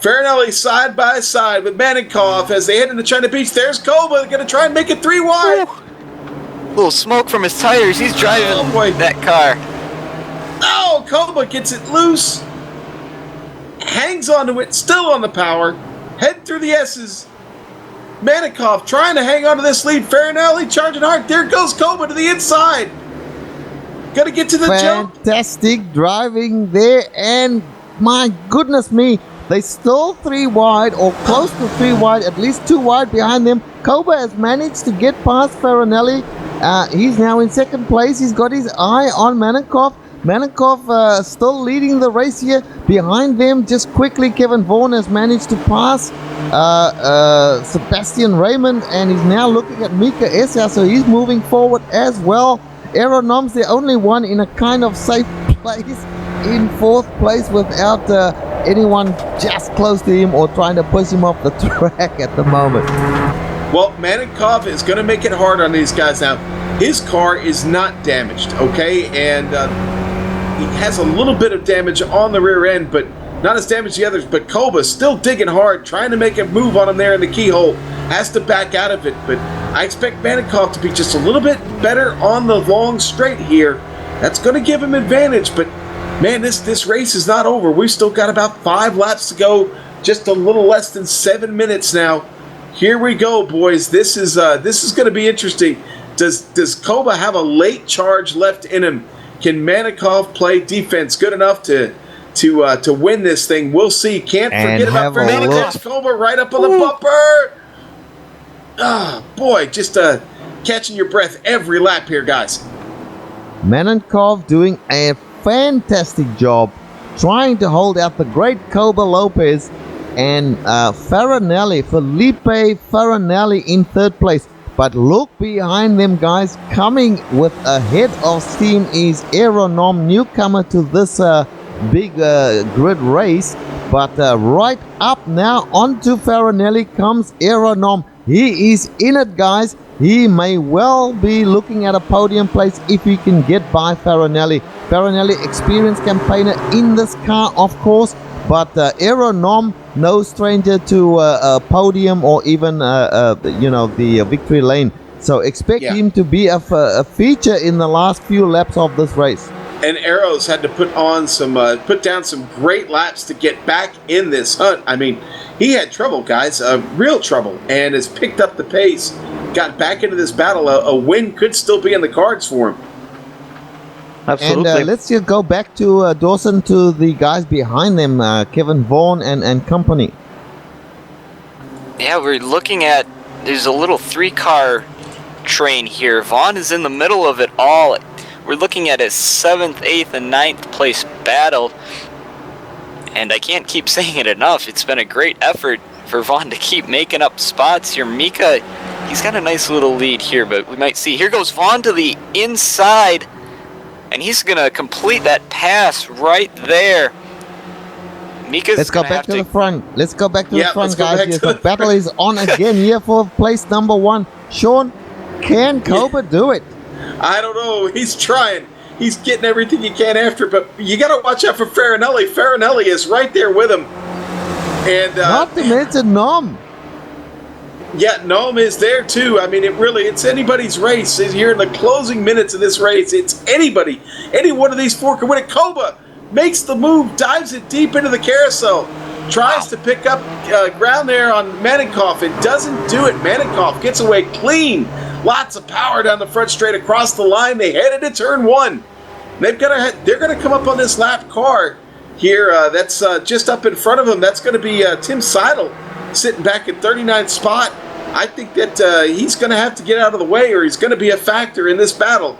Speaker 4: Farinelli side by side with Manankov as they head into China Beach. There's Koba, going to try and make it 3 wide.
Speaker 5: Little smoke from his tires. He's driving that car.
Speaker 4: Oh, Koba gets it loose. Hangs onto it, still on the power. Head through the S's. Manankov trying to hang on to this lead. Farinelli charging hard. There goes Koba to the inside. Got to get to the jump.
Speaker 6: Fantastic driving there, and my goodness me, they still 3 wide or close to 3 wide, at least 2 wide behind them. Koba has managed to get past Farinelli. He's now in 2nd place. He's got his eye on Manankov. Manankov still leading the race here. Behind them, just quickly, Kevin Vaughan has managed to pass Sebastian Raymond, and he's now looking at Mika Essa, so he's moving forward as well. Aeronom's the only one in a kind of safe place in 4th place without anyone just close to him or trying to push him off the track at the moment.
Speaker 4: Well, Manankov is going to make it hard on these guys now. His car is not damaged, okay? And he has a little bit of damage on the rear end, but not as damaged as the others. But Koba's still digging hard, trying to make a move on him there in the keyhole. Has to back out of it, but I expect Manankov to be just a little bit better on the long straight here. That's going to give him advantage, but man, this race is not over. We've still got about 5 laps to go, just a little less than 7 minutes now. Here we go, boys. This is going to be interesting. Does Koba have a late charge left in him? Can Manankov play defense good enough to win this thing? We'll see. Can't forget about Manankov. Koba right up on the bumper. Ah, boy, just catching your breath every lap here, guys.
Speaker 6: Manankov doing a fantastic job trying to hold out the great Koba Lopez, and Felipe Farinelli in 3rd place. But look behind them, guys. Coming with a head of steam is Aeronom, newcomer to this big grid race. But right up now onto Farinelli comes Aeronom. He is in it, guys. He may well be looking at a podium place if he can get by Farinelli. Farinelli, experienced campaigner in this car, of course. But Aeronom, no stranger to a podium or even the victory lane. So expect him to be a feature in the last few laps of this race.
Speaker 4: And Arrows had to put down some great laps to get back in this hunt. I mean, he had trouble, guys, real trouble, and has picked up the pace, got back into this battle. A win could still be in the cards for him.
Speaker 3: Absolutely.
Speaker 6: And let's just go back to Dawson, to the guys behind them, Kevin Vaughan and company.
Speaker 5: Yeah, we're looking at, there's a little 3-car train here. Vaughn is in the middle of it all. We're looking at a 7th, 8th, and 9th place battle. And I can't keep saying it enough. It's been a great effort for Vaughn to keep making up spots here. Mika, he's got a nice little lead here, but we might see. Here goes Vaughn to the inside. And he's going to complete that pass right there. Mika's
Speaker 6: Let's go back to the front. Let's go back to the front, guys. The battle is on again here for place number 1. Sean, can Koba do it?
Speaker 4: I don't know. He's trying. He's getting everything he can after, but you got to watch out for Farinelli. Farinelli is right there with him. And
Speaker 6: not to mention Nom.
Speaker 4: Yeah, Nom is there too. I mean, it's anybody's race. Here in the closing minutes of this race, it's anybody. Any one of these 4 can win it. Koba makes the move, dives it deep into the carousel, tries to pick up ground there on Manankov. It doesn't do it. Manankov gets away clean. Lots of power down the front straight across the line. They head into turn 1. They're going to come up on this lap car here. That's just up in front of them. That's going to be Tim Seidel sitting back at 39th spot. I think that he's going to have to get out of the way, or he's going to be a factor in this battle.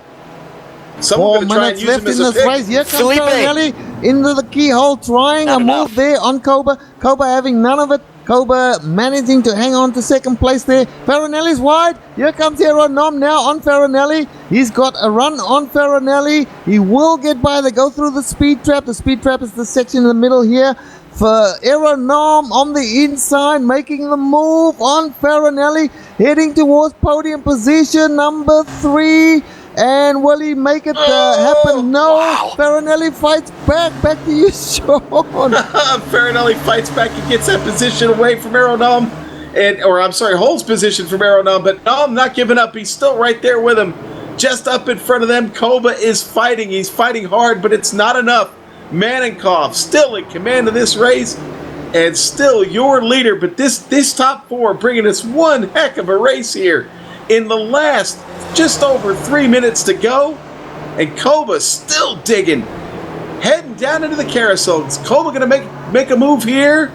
Speaker 4: Someone's going to try and use him as a pick.
Speaker 6: Race. Here comes Farinelli into the keyhole, trying a move there on Koba. Koba having none of it. Koba managing to hang on to 2nd place there. Farinelli's wide. Here comes Aeronom now on Farinelli. He's got a run on Farinelli. He will get by. They go through the speed trap. The speed trap is the section in the middle here. For Aeronom on the inside, making the move on Farinelli, heading towards podium position number 3. And will he make it happen? No. Wow. Farinelli fights back. Back to you, Sean.
Speaker 4: Farinelli fights back and gets that position away from Aeronom. Holds position from Aeronom. But Nom not giving up. He's still right there with him. Just up in front of them. Koba is fighting. He's fighting hard, but it's not enough. Manankov still in command of this race and still your leader. But this top 4 bringing us one heck of a race here in the last just over 3 minutes to go, and Koba still digging, heading down into the carousel. Is Koba going to make a move here?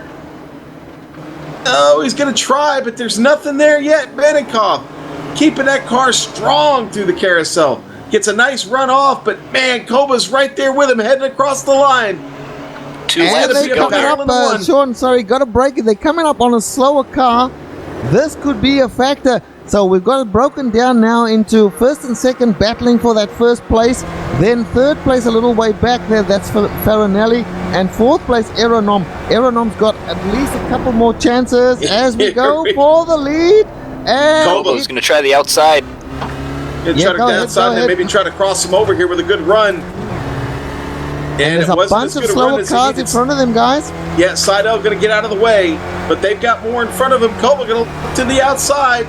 Speaker 4: Oh, he's going to try, but there's nothing there yet. Manankov keeping that car strong through the carousel. Gets a nice run off, but man, Koba's right there with him, heading across the line.
Speaker 5: Two
Speaker 6: And
Speaker 5: laps
Speaker 6: they
Speaker 5: to go
Speaker 6: coming
Speaker 5: there.
Speaker 6: up, Sean, sorry, got to break it. They're coming up on a slower car. This could be a factor. So we've got it broken down now into first and second battling for that first place. Then third place a little way back there, that's for Farinelli. And fourth place, Aeronom. Aeronom's got at least a couple more chances as we go for the lead. And
Speaker 5: Kobo's going to try the outside.
Speaker 4: Gonna
Speaker 6: Yeah,
Speaker 4: try to
Speaker 6: go
Speaker 4: get
Speaker 6: ahead,
Speaker 4: outside
Speaker 6: go
Speaker 4: and
Speaker 6: ahead.
Speaker 4: maybe try to cross him over here with a good run. And
Speaker 6: there's
Speaker 4: it
Speaker 6: a
Speaker 4: wasn't
Speaker 6: bunch
Speaker 4: as
Speaker 6: of
Speaker 4: good a run
Speaker 6: slower
Speaker 4: as he
Speaker 6: cars in
Speaker 4: needed.
Speaker 6: front of them, guys.
Speaker 4: Yeah, Seidel going to get out of the way, but they've got more in front of him. Koba going to look to the outside.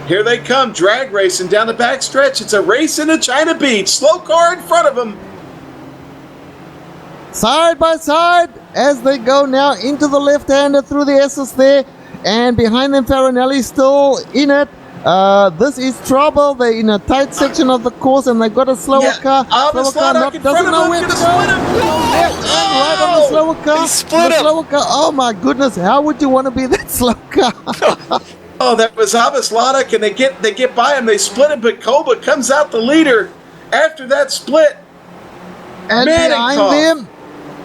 Speaker 4: Here they come, drag racing down the back stretch. It's a race into China Beach. Slow car in front of them.
Speaker 6: Side by side as they go now into the left-hander through the S's there. And behind them, Farinelli still in it. This is trouble. They're in a tight section of the course and they've got a slower car. Slower car
Speaker 4: Sladak in front
Speaker 6: doesn't
Speaker 4: of
Speaker 6: know
Speaker 4: him.
Speaker 6: where to
Speaker 4: Gonna
Speaker 6: go.
Speaker 4: split him.
Speaker 6: Left and right on the slower car.
Speaker 5: He split
Speaker 6: The
Speaker 5: him.
Speaker 6: slower car. Oh my goodness, how would you want to be that slow car?
Speaker 4: Oh, that was Sladak, and they get by him. They split him, but Koba comes out the leader after that split.
Speaker 6: And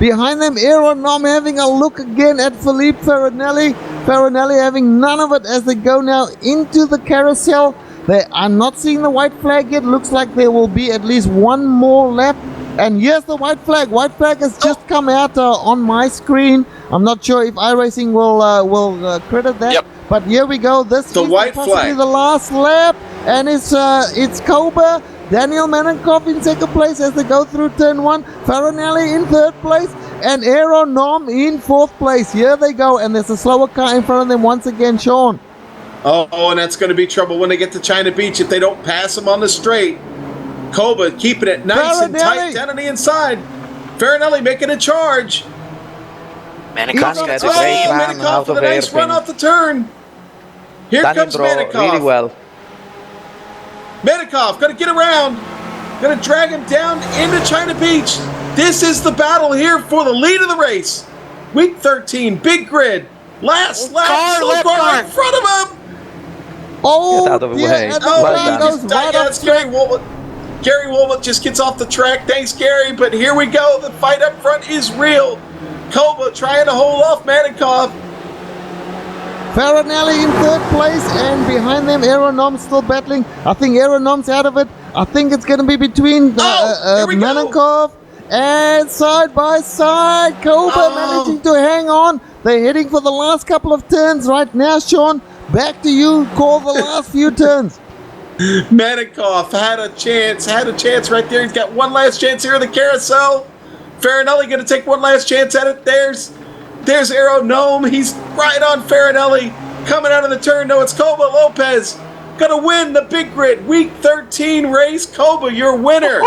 Speaker 6: behind them, Aeronom having a look again at Philippe Farinelli. Farinelli having none of it as they go now into the carousel. They are not seeing the white flag yet. Looks like there will be at least one more lap. And here's the white flag. White flag has just come out on my screen. I'm not sure if iRacing will credit that.
Speaker 5: Yep.
Speaker 6: But here we go. This
Speaker 4: The
Speaker 6: is
Speaker 4: white
Speaker 6: possibly
Speaker 4: flag.
Speaker 6: the last lap, and it's Koba, Daniel Manankov in second place as they go through turn one, Farinelli in third place, and Aeronom in fourth place. Here they go, and there's a slower car in front of them once again, Sean.
Speaker 4: Oh, and that's going to be trouble when they get to China Beach if they don't pass him on the straight. Koba keeping it nice and tight down on the inside. Farinelli making a charge.
Speaker 5: Manikov's got
Speaker 3: That's
Speaker 5: the
Speaker 3: a great
Speaker 5: lead.
Speaker 3: run
Speaker 4: Manikov
Speaker 3: out
Speaker 4: with
Speaker 3: of
Speaker 4: a nice run
Speaker 3: hairpin.
Speaker 4: off the turn. Here
Speaker 3: Daniel
Speaker 4: comes
Speaker 3: drove
Speaker 4: Manikov.
Speaker 3: really well.
Speaker 4: Manikov going to get around. Going to drag him down into China Beach. This is the battle here for the lead of the race. Week 13, big grid. Last lap, slow
Speaker 5: left
Speaker 4: car
Speaker 5: car.
Speaker 4: right in front of him.
Speaker 6: Oh,
Speaker 3: Get out of the
Speaker 6: dear,
Speaker 3: way.
Speaker 6: and the
Speaker 4: Oh,
Speaker 3: Well
Speaker 6: flag
Speaker 3: done.
Speaker 6: goes right off
Speaker 4: it's Gary Woolwood. Gary Woolwood just gets off the track. Thanks, Gary. But here we go. The fight up front is real. Koba trying to hold off Manikov.
Speaker 6: Farinelli in third place, and behind them, Aeronom still battling. I think Aeronom's out of it. I think it's going to be between
Speaker 4: here we go.
Speaker 6: Manankov and side by side. Koba
Speaker 4: Oh.
Speaker 6: managing to hang on. They're heading for the last couple of turns right now, Sean. Back to you. Call the last few turns.
Speaker 4: Manikov had a chance right there. He's got one last chance here in the carousel. Farinelli going to take one last chance at it. There's Aeronome. He's right on Farinelli. Coming out of the turn. No, it's Koba Lopez. Going to win the big grid. Week 13 race. Koba, your winner.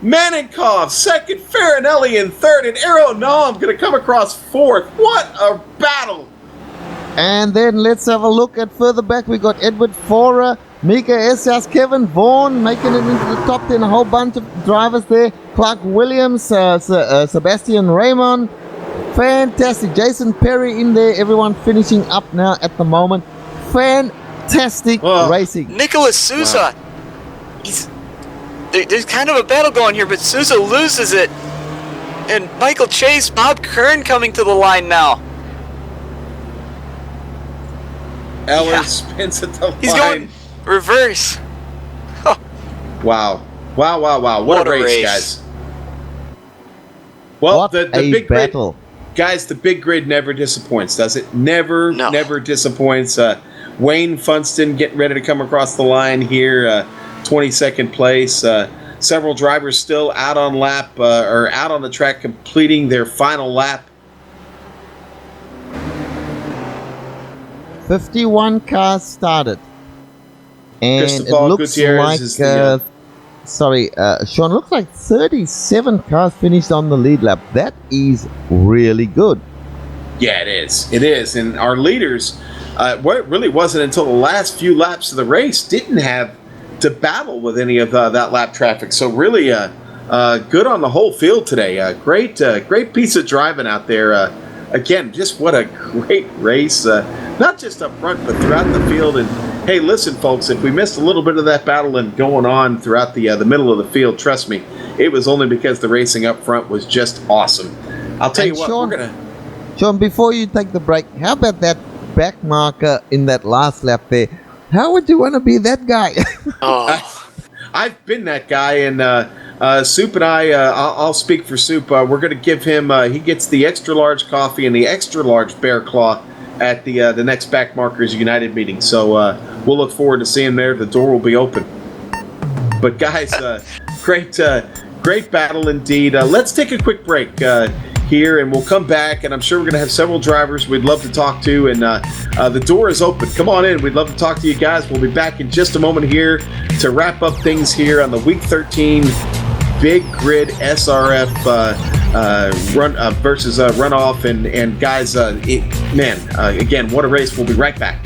Speaker 4: Manikov, second. Farinelli in third. And Aeronome going to come across fourth. What a battle.
Speaker 6: And then let's have a look at further back. We got Edward Forer, Mika Esias, Kevin Vaughan making it into the top 10. A whole bunch of drivers there. Clark Williams, Sebastian Raymond. Fantastic. Jason Perry in there. Everyone finishing up now at the moment. Fantastic racing.
Speaker 5: Nicholas Souza. There's kind of a battle going here, but Souza loses it. And Michael Chase, Bob Kern coming to the line now.
Speaker 4: Eller spins at the line.
Speaker 5: He's going reverse.
Speaker 4: Wow. What a race, guys. Well,
Speaker 6: What
Speaker 4: the
Speaker 6: a
Speaker 4: big
Speaker 6: battle.
Speaker 4: grid, guys, the big grid never disappoints, does it? Never disappoints. Wayne Funston getting ready to come across the line here, 22nd place. Several drivers still out on lap or out on the track completing their final lap.
Speaker 6: 51 cars started. And it
Speaker 4: Cristobal
Speaker 6: looks
Speaker 4: Gutierrez
Speaker 6: like,
Speaker 4: is the,
Speaker 6: Sean, looks like 37 cars finished on the lead lap. That is really good.
Speaker 4: Yeah, it is. It is. And our leaders, it really wasn't until the last few laps of the race, didn't have to battle with any of that lap traffic. So really good on the whole field today. Great piece of driving out there. Again, just what a great race. Not just up front, but throughout the field. And Hey, listen, folks, if we missed a little bit of that battle and going on throughout the middle of the field, trust me, it was only because the racing up front was just awesome. I'll tell you what,
Speaker 6: Sean,
Speaker 4: we're going to...
Speaker 6: Sean, before you take the break, how about that back marker in that last lap there? How would you want to be that guy?
Speaker 4: I've been that guy, and Soup and I'll speak for Soup. We're going to give him, he gets the extra large coffee and the extra large bear claw at the next Back Markers United meeting. So we'll look forward to seeing him there. The door will be open. But guys, great battle indeed. Let's take a quick break here, and we'll come back, and I'm sure we're going to have several drivers we'd love to talk to, and the door is open. Come on in. We'd love to talk to you guys. We'll be back in just a moment here to wrap up things here on the Week 13 Big Grid SRF run versus runoff, and guys, again, what a race. We'll be right back.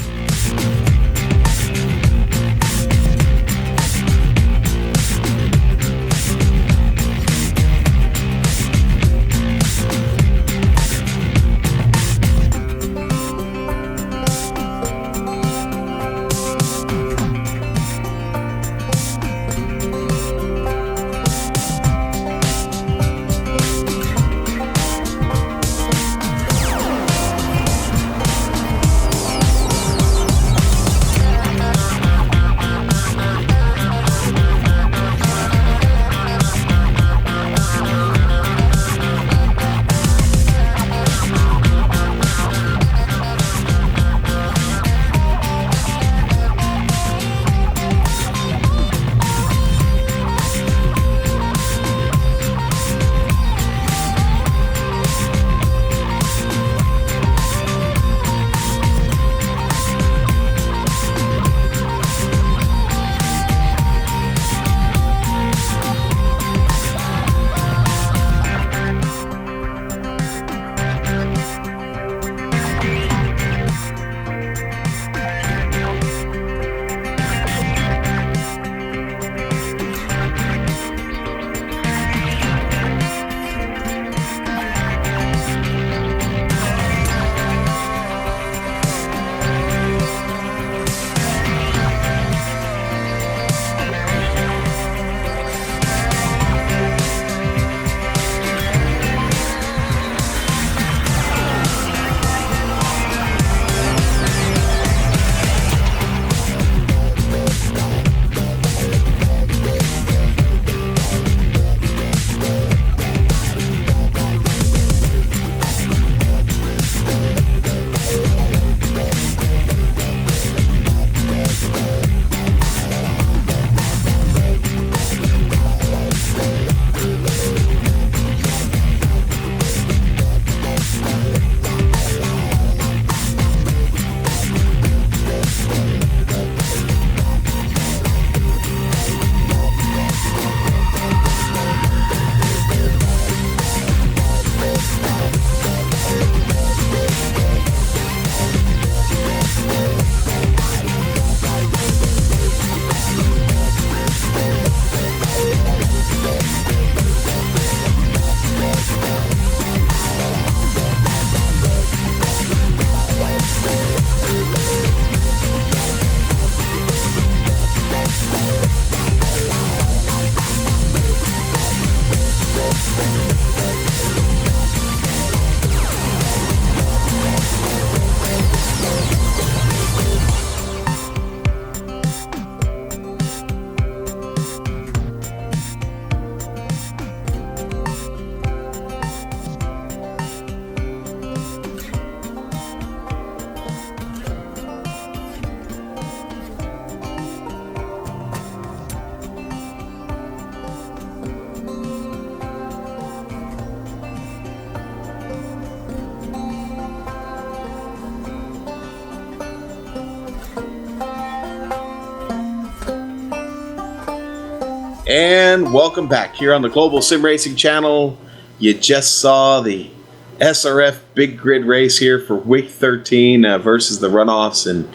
Speaker 4: And welcome back here on the Global Sim Racing Channel. You just saw the SRF Big Grid race here for Week 13 versus the Runoffs, and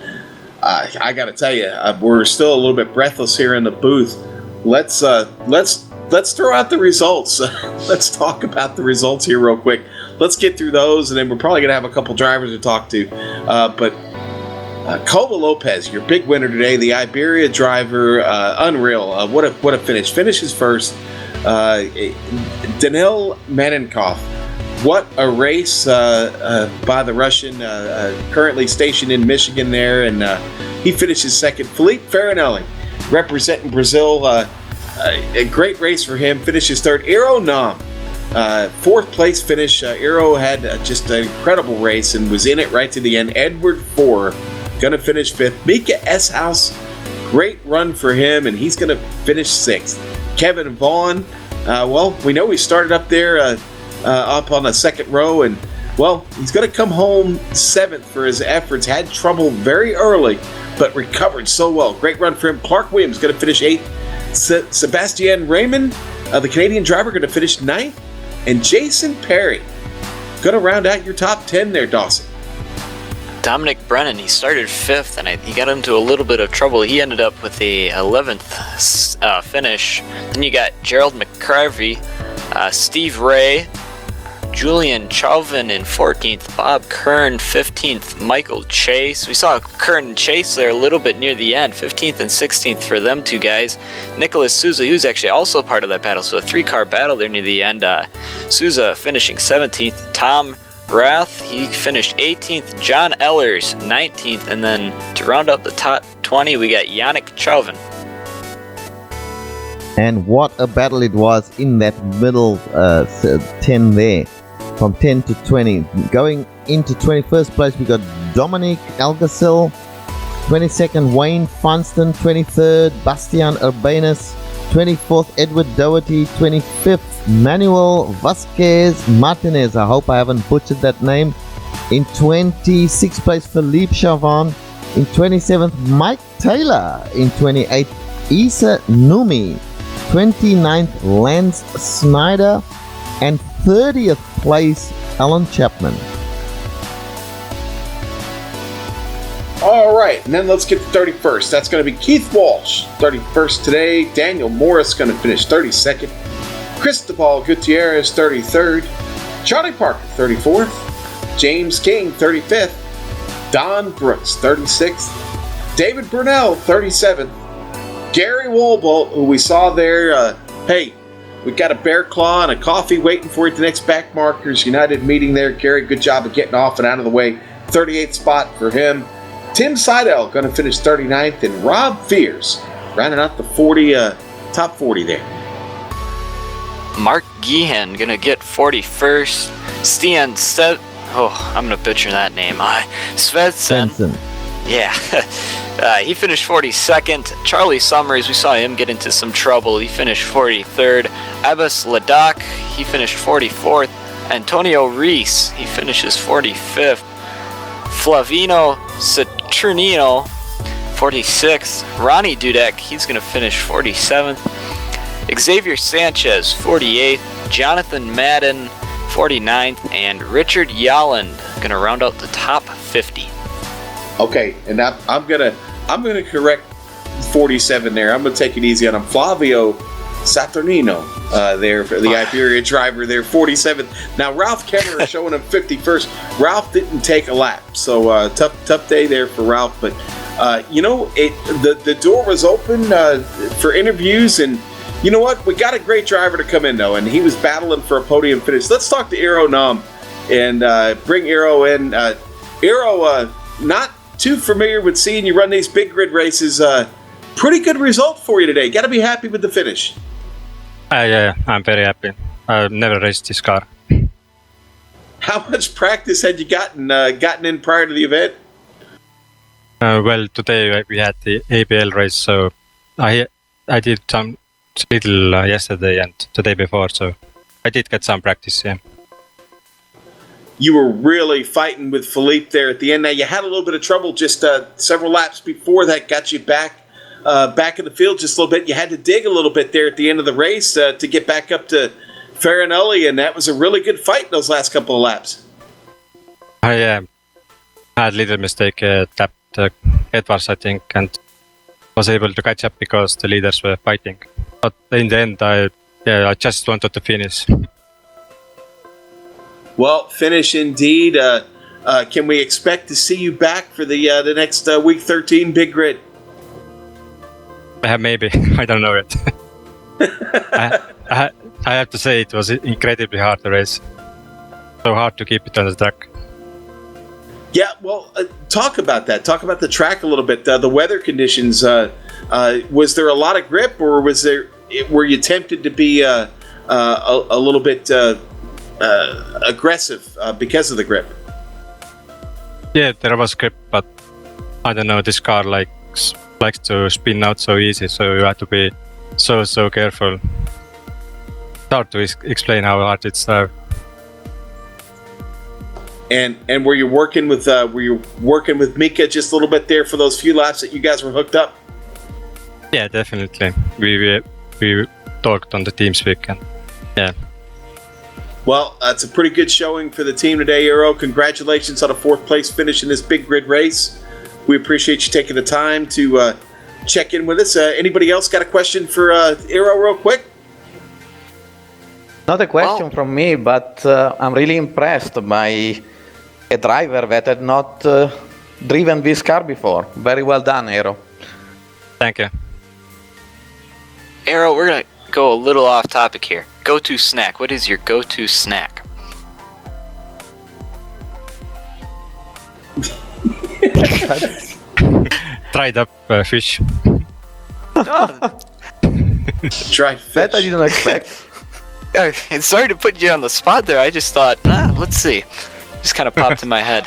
Speaker 4: I got to tell you, we're still a little bit breathless here in the booth. Let's throw out the results. Let's talk about the results here real quick. Let's get through those, and then we're probably gonna have a couple drivers to talk to. But Coba Lopez, your big winner today, the Iberia driver, unreal. What a finish. Finishes first. Danil Manenkov, what a race by the Russian, currently stationed in Michigan there, and he finishes second. Felipe Farinelli, representing Brazil, a great race for him, finishes third. Iro Nam, fourth place finish. Iro had just an incredible race and was in it right to the end. Edward Four, going to finish fifth. Mika Eshouse, great run for him, and he's going to finish sixth. Kevin Vaughn, well, we know he started up there up on the second row, and, well, he's going to come home seventh for his efforts. Had trouble very early, but recovered so well. Great run for him. Clark Williams going to finish eighth. Sebastien Raymond, the Canadian driver, going to finish ninth. And Jason Perry going to round out your top 10 there, Dawson.
Speaker 5: Dominic Brennan, he started fifth, and he got into a little bit of trouble. He ended up with a 11th finish. Then you got Gerald McCarvey, Steve Ray, Julian Chauvin in 14th, Bob Kern 15th, Michael Chase. We saw Kern and Chase there a little bit near the end, 15th and 16th for them two guys. Nicholas Souza, he was actually also part of that battle, so a three-car battle there near the end. Souza finishing 17th, Tom Rath, he finished 18th, John Ellers 19th, and then to round out the top 20, we got Yannick Chauvin.
Speaker 6: And what a battle it was in that middle 10 there. From 10 to 20. Going into 21st place, we got Dominic Alguacil. 22nd, Wayne Funston. 23rd, Bastian Urbanus. 24th, Edward Doherty. 25th, Manuel Vasquez Martinez. I hope I haven't butchered that name. In 26th place, Philippe Chauvin. In 27th, Mike Taylor. In 28th, Isa Numi. 29th, Lance Snyder. And 30th place, Alan Chapman.
Speaker 4: All right, and then let's get to 31st. That's going to be Keith Walsh, 31st today. Daniel Morris going to finish 32nd. Cristobal Gutierrez, 33rd. Charlie Parker, 34th. James King, 35th. Don Brooks, 36th. David Brunel, 37th. Gary Wolbolt, who we saw there, hey, we got a bear claw and a coffee waiting for you at the next Backmarkers United meeting there. Gary, good job of getting off and out of the way. 38th spot for him. Tim Seidel going to finish 39th, and Rob Fears rounding out the top 40 there.
Speaker 5: Mark Geehan going to get 41st. Stian I'm going to butcher that name. Svensson. Yeah. He finished 42nd. Charlie Summers, we saw him get into some trouble. He finished 43rd. Abbas Ladak, he finished 44th. Antonio Reese, he finishes 45th. Flavino Saturnino, 46th. Ronnie Dudek, he's going to finish 47th. Xavier Sanchez, 48th. Jonathan Madden, 49th. And Richard Yalland going to round out the top 50.
Speaker 4: Okay, and I'm gonna correct 47 there. I'm gonna take it easy on him. Flavio Saturnino there for the Iberia driver there, 47th. Now Ralph Kemmer is showing him 51st. Ralph didn't take a lap, so tough day there for Ralph. But the door was open for interviews, and you know what? We got a great driver to come in though, and he was battling for a podium finish. Let's talk to Iro Nam and bring Iro in. Iro, not too familiar with seeing you run these big grid races. Pretty good result for you today. Got to be happy with the finish.
Speaker 7: Yeah, I'm very happy. I've never raced this car.
Speaker 4: How much practice had you gotten in prior to the event?
Speaker 7: Well, today we had the ABL race, so I did some little yesterday and the day before, so I did get some practice, yeah.
Speaker 4: You were really fighting with Philippe there at the end. Now, you had a little bit of trouble just several laps before that got you back in the field just a little bit. You had to dig a little bit there at the end of the race to get back up to Farinelli, and that was a really good fight in those last couple of laps.
Speaker 7: I had a little mistake, tapped Edwards, I think, and was able to catch up because the leaders were fighting. But in the end, I just wanted to finish.
Speaker 4: Well, finish indeed. can we expect to see you back for the next week 13 Big Grid?
Speaker 7: Maybe. I don't know yet. I have to say it was incredibly hard to race. So hard to keep it on the track.
Speaker 4: Yeah, well, talk about that. Talk about the track a little bit. The weather conditions. Was there a lot of grip, or were you tempted to be a little bit aggressive because of the grip?
Speaker 7: Yeah, there was grip, but I don't know. This car likes to spin out so easy, so you have to be so careful. It's hard to explain how hard it's there.
Speaker 4: And were you working with Mika just a little bit there for those few laps that you guys were hooked up?
Speaker 7: Yeah, definitely. We talked on the TeamSpeak, and yeah.
Speaker 4: Well, it's a pretty good showing for the team today, Eero. Congratulations on a 4th place finish in this Big Grid race. We appreciate you taking the time to check in with us. Anybody else got a question for Eero real quick?
Speaker 3: Not a question from me, but I'm really impressed by a driver that had not driven this car before. Very well done, Eero.
Speaker 7: Thank you.
Speaker 5: Eero, we're going to go a little off topic here. Go-to snack. What is your go-to snack?
Speaker 7: Dried up fish.
Speaker 4: Dried fish.
Speaker 3: That I didn't expect.
Speaker 5: It's sorry to put you on the spot there. I just thought, let's see. Just kind of popped in my head.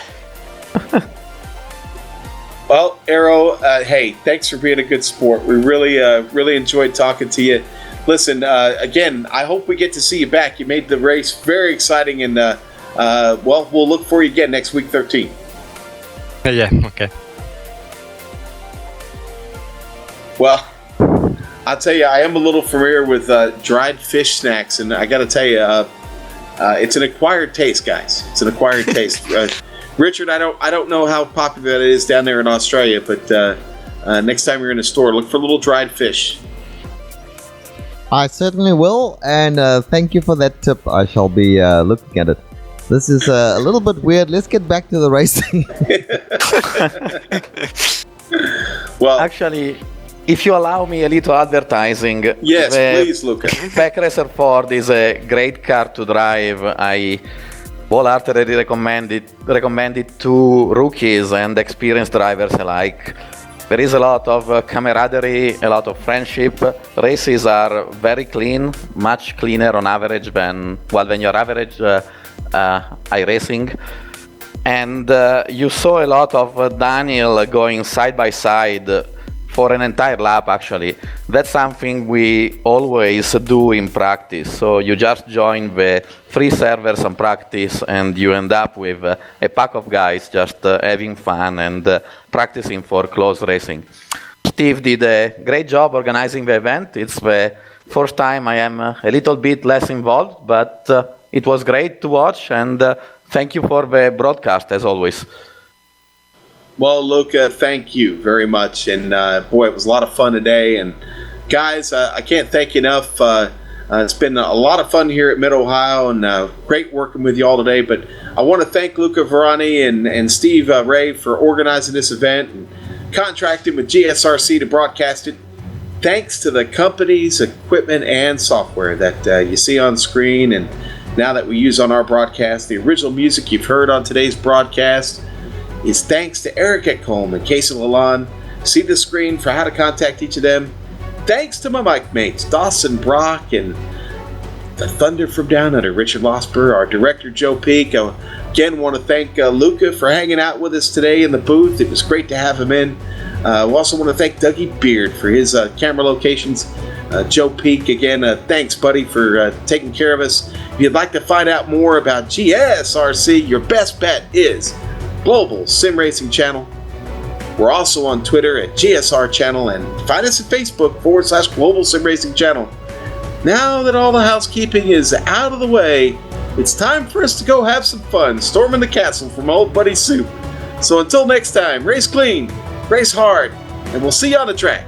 Speaker 4: Well, Eero, hey, thanks for being a good sport. We really enjoyed talking to you. Listen, again, I hope we get to see you back. You made the race very exciting, and well, we'll look for you again next week 13.
Speaker 7: Yeah, okay.
Speaker 4: Well, I'll tell you, I am a little familiar with dried fish snacks, and I got to tell you, it's an acquired taste, guys. It's an acquired taste. Richard, I don't know how popular that is down there in Australia, but next time you're in a store, look for little dried fish.
Speaker 6: I certainly will, and thank you for that tip. I shall be looking at it. This is a little bit weird. Let's get back to the racing.
Speaker 4: Well,
Speaker 3: Actually, if you allow me a little advertising.
Speaker 4: Yes, please, Luca.
Speaker 3: Pack Racer Ford is a great car to drive. I wholeheartedly recommend it to rookies and experienced drivers alike. There is a lot of camaraderie, a lot of friendship. Races are very clean, much cleaner on average when you're average iRacing. And you saw a lot of Daniel going side by side for an entire lap, actually. That's something we always do in practice. So you just join the free servers and practice, and you end up with a pack of guys just having fun and practicing for close racing. Steve did a great job organizing the event. It's the first time I am a little bit less involved, but it was great to watch, and thank you for the broadcast, as always.
Speaker 4: Well, Luca, thank you very much. And boy, it was a lot of fun today. And guys, I can't thank you enough. It's been a lot of fun here at Mid-Ohio, and great working with you all today. But I want to thank Luca Verani and Steve Ray for organizing this event and contracting with GSRC to broadcast it. Thanks to the company's equipment and software that you see on screen, and now that we use on our broadcast. The original music you've heard on today's broadcast is thanks to Eric Ekholm and Casey Lalonde. See the screen for how to contact each of them. Thanks to my mic mates, Dawson Brock and the Thunder from Down Under, Richard Losper, our director, Joe Peak. I again want to thank Luca for hanging out with us today in the booth. It was great to have him in. We also want to thank Dougie Beard for his camera locations. Joe Peak, again, thanks, buddy, for taking care of us. If you'd like to find out more about GSRC, your best bet is Global Sim Racing Channel. We're also on Twitter at GSR Channel, and find us at Facebook /Global Sim Racing Channel. Now that all the housekeeping is out of the way, it's time for us to go have some fun storming the castle from old buddy Soup. So until next time, race clean, race hard, and we'll see you on the track.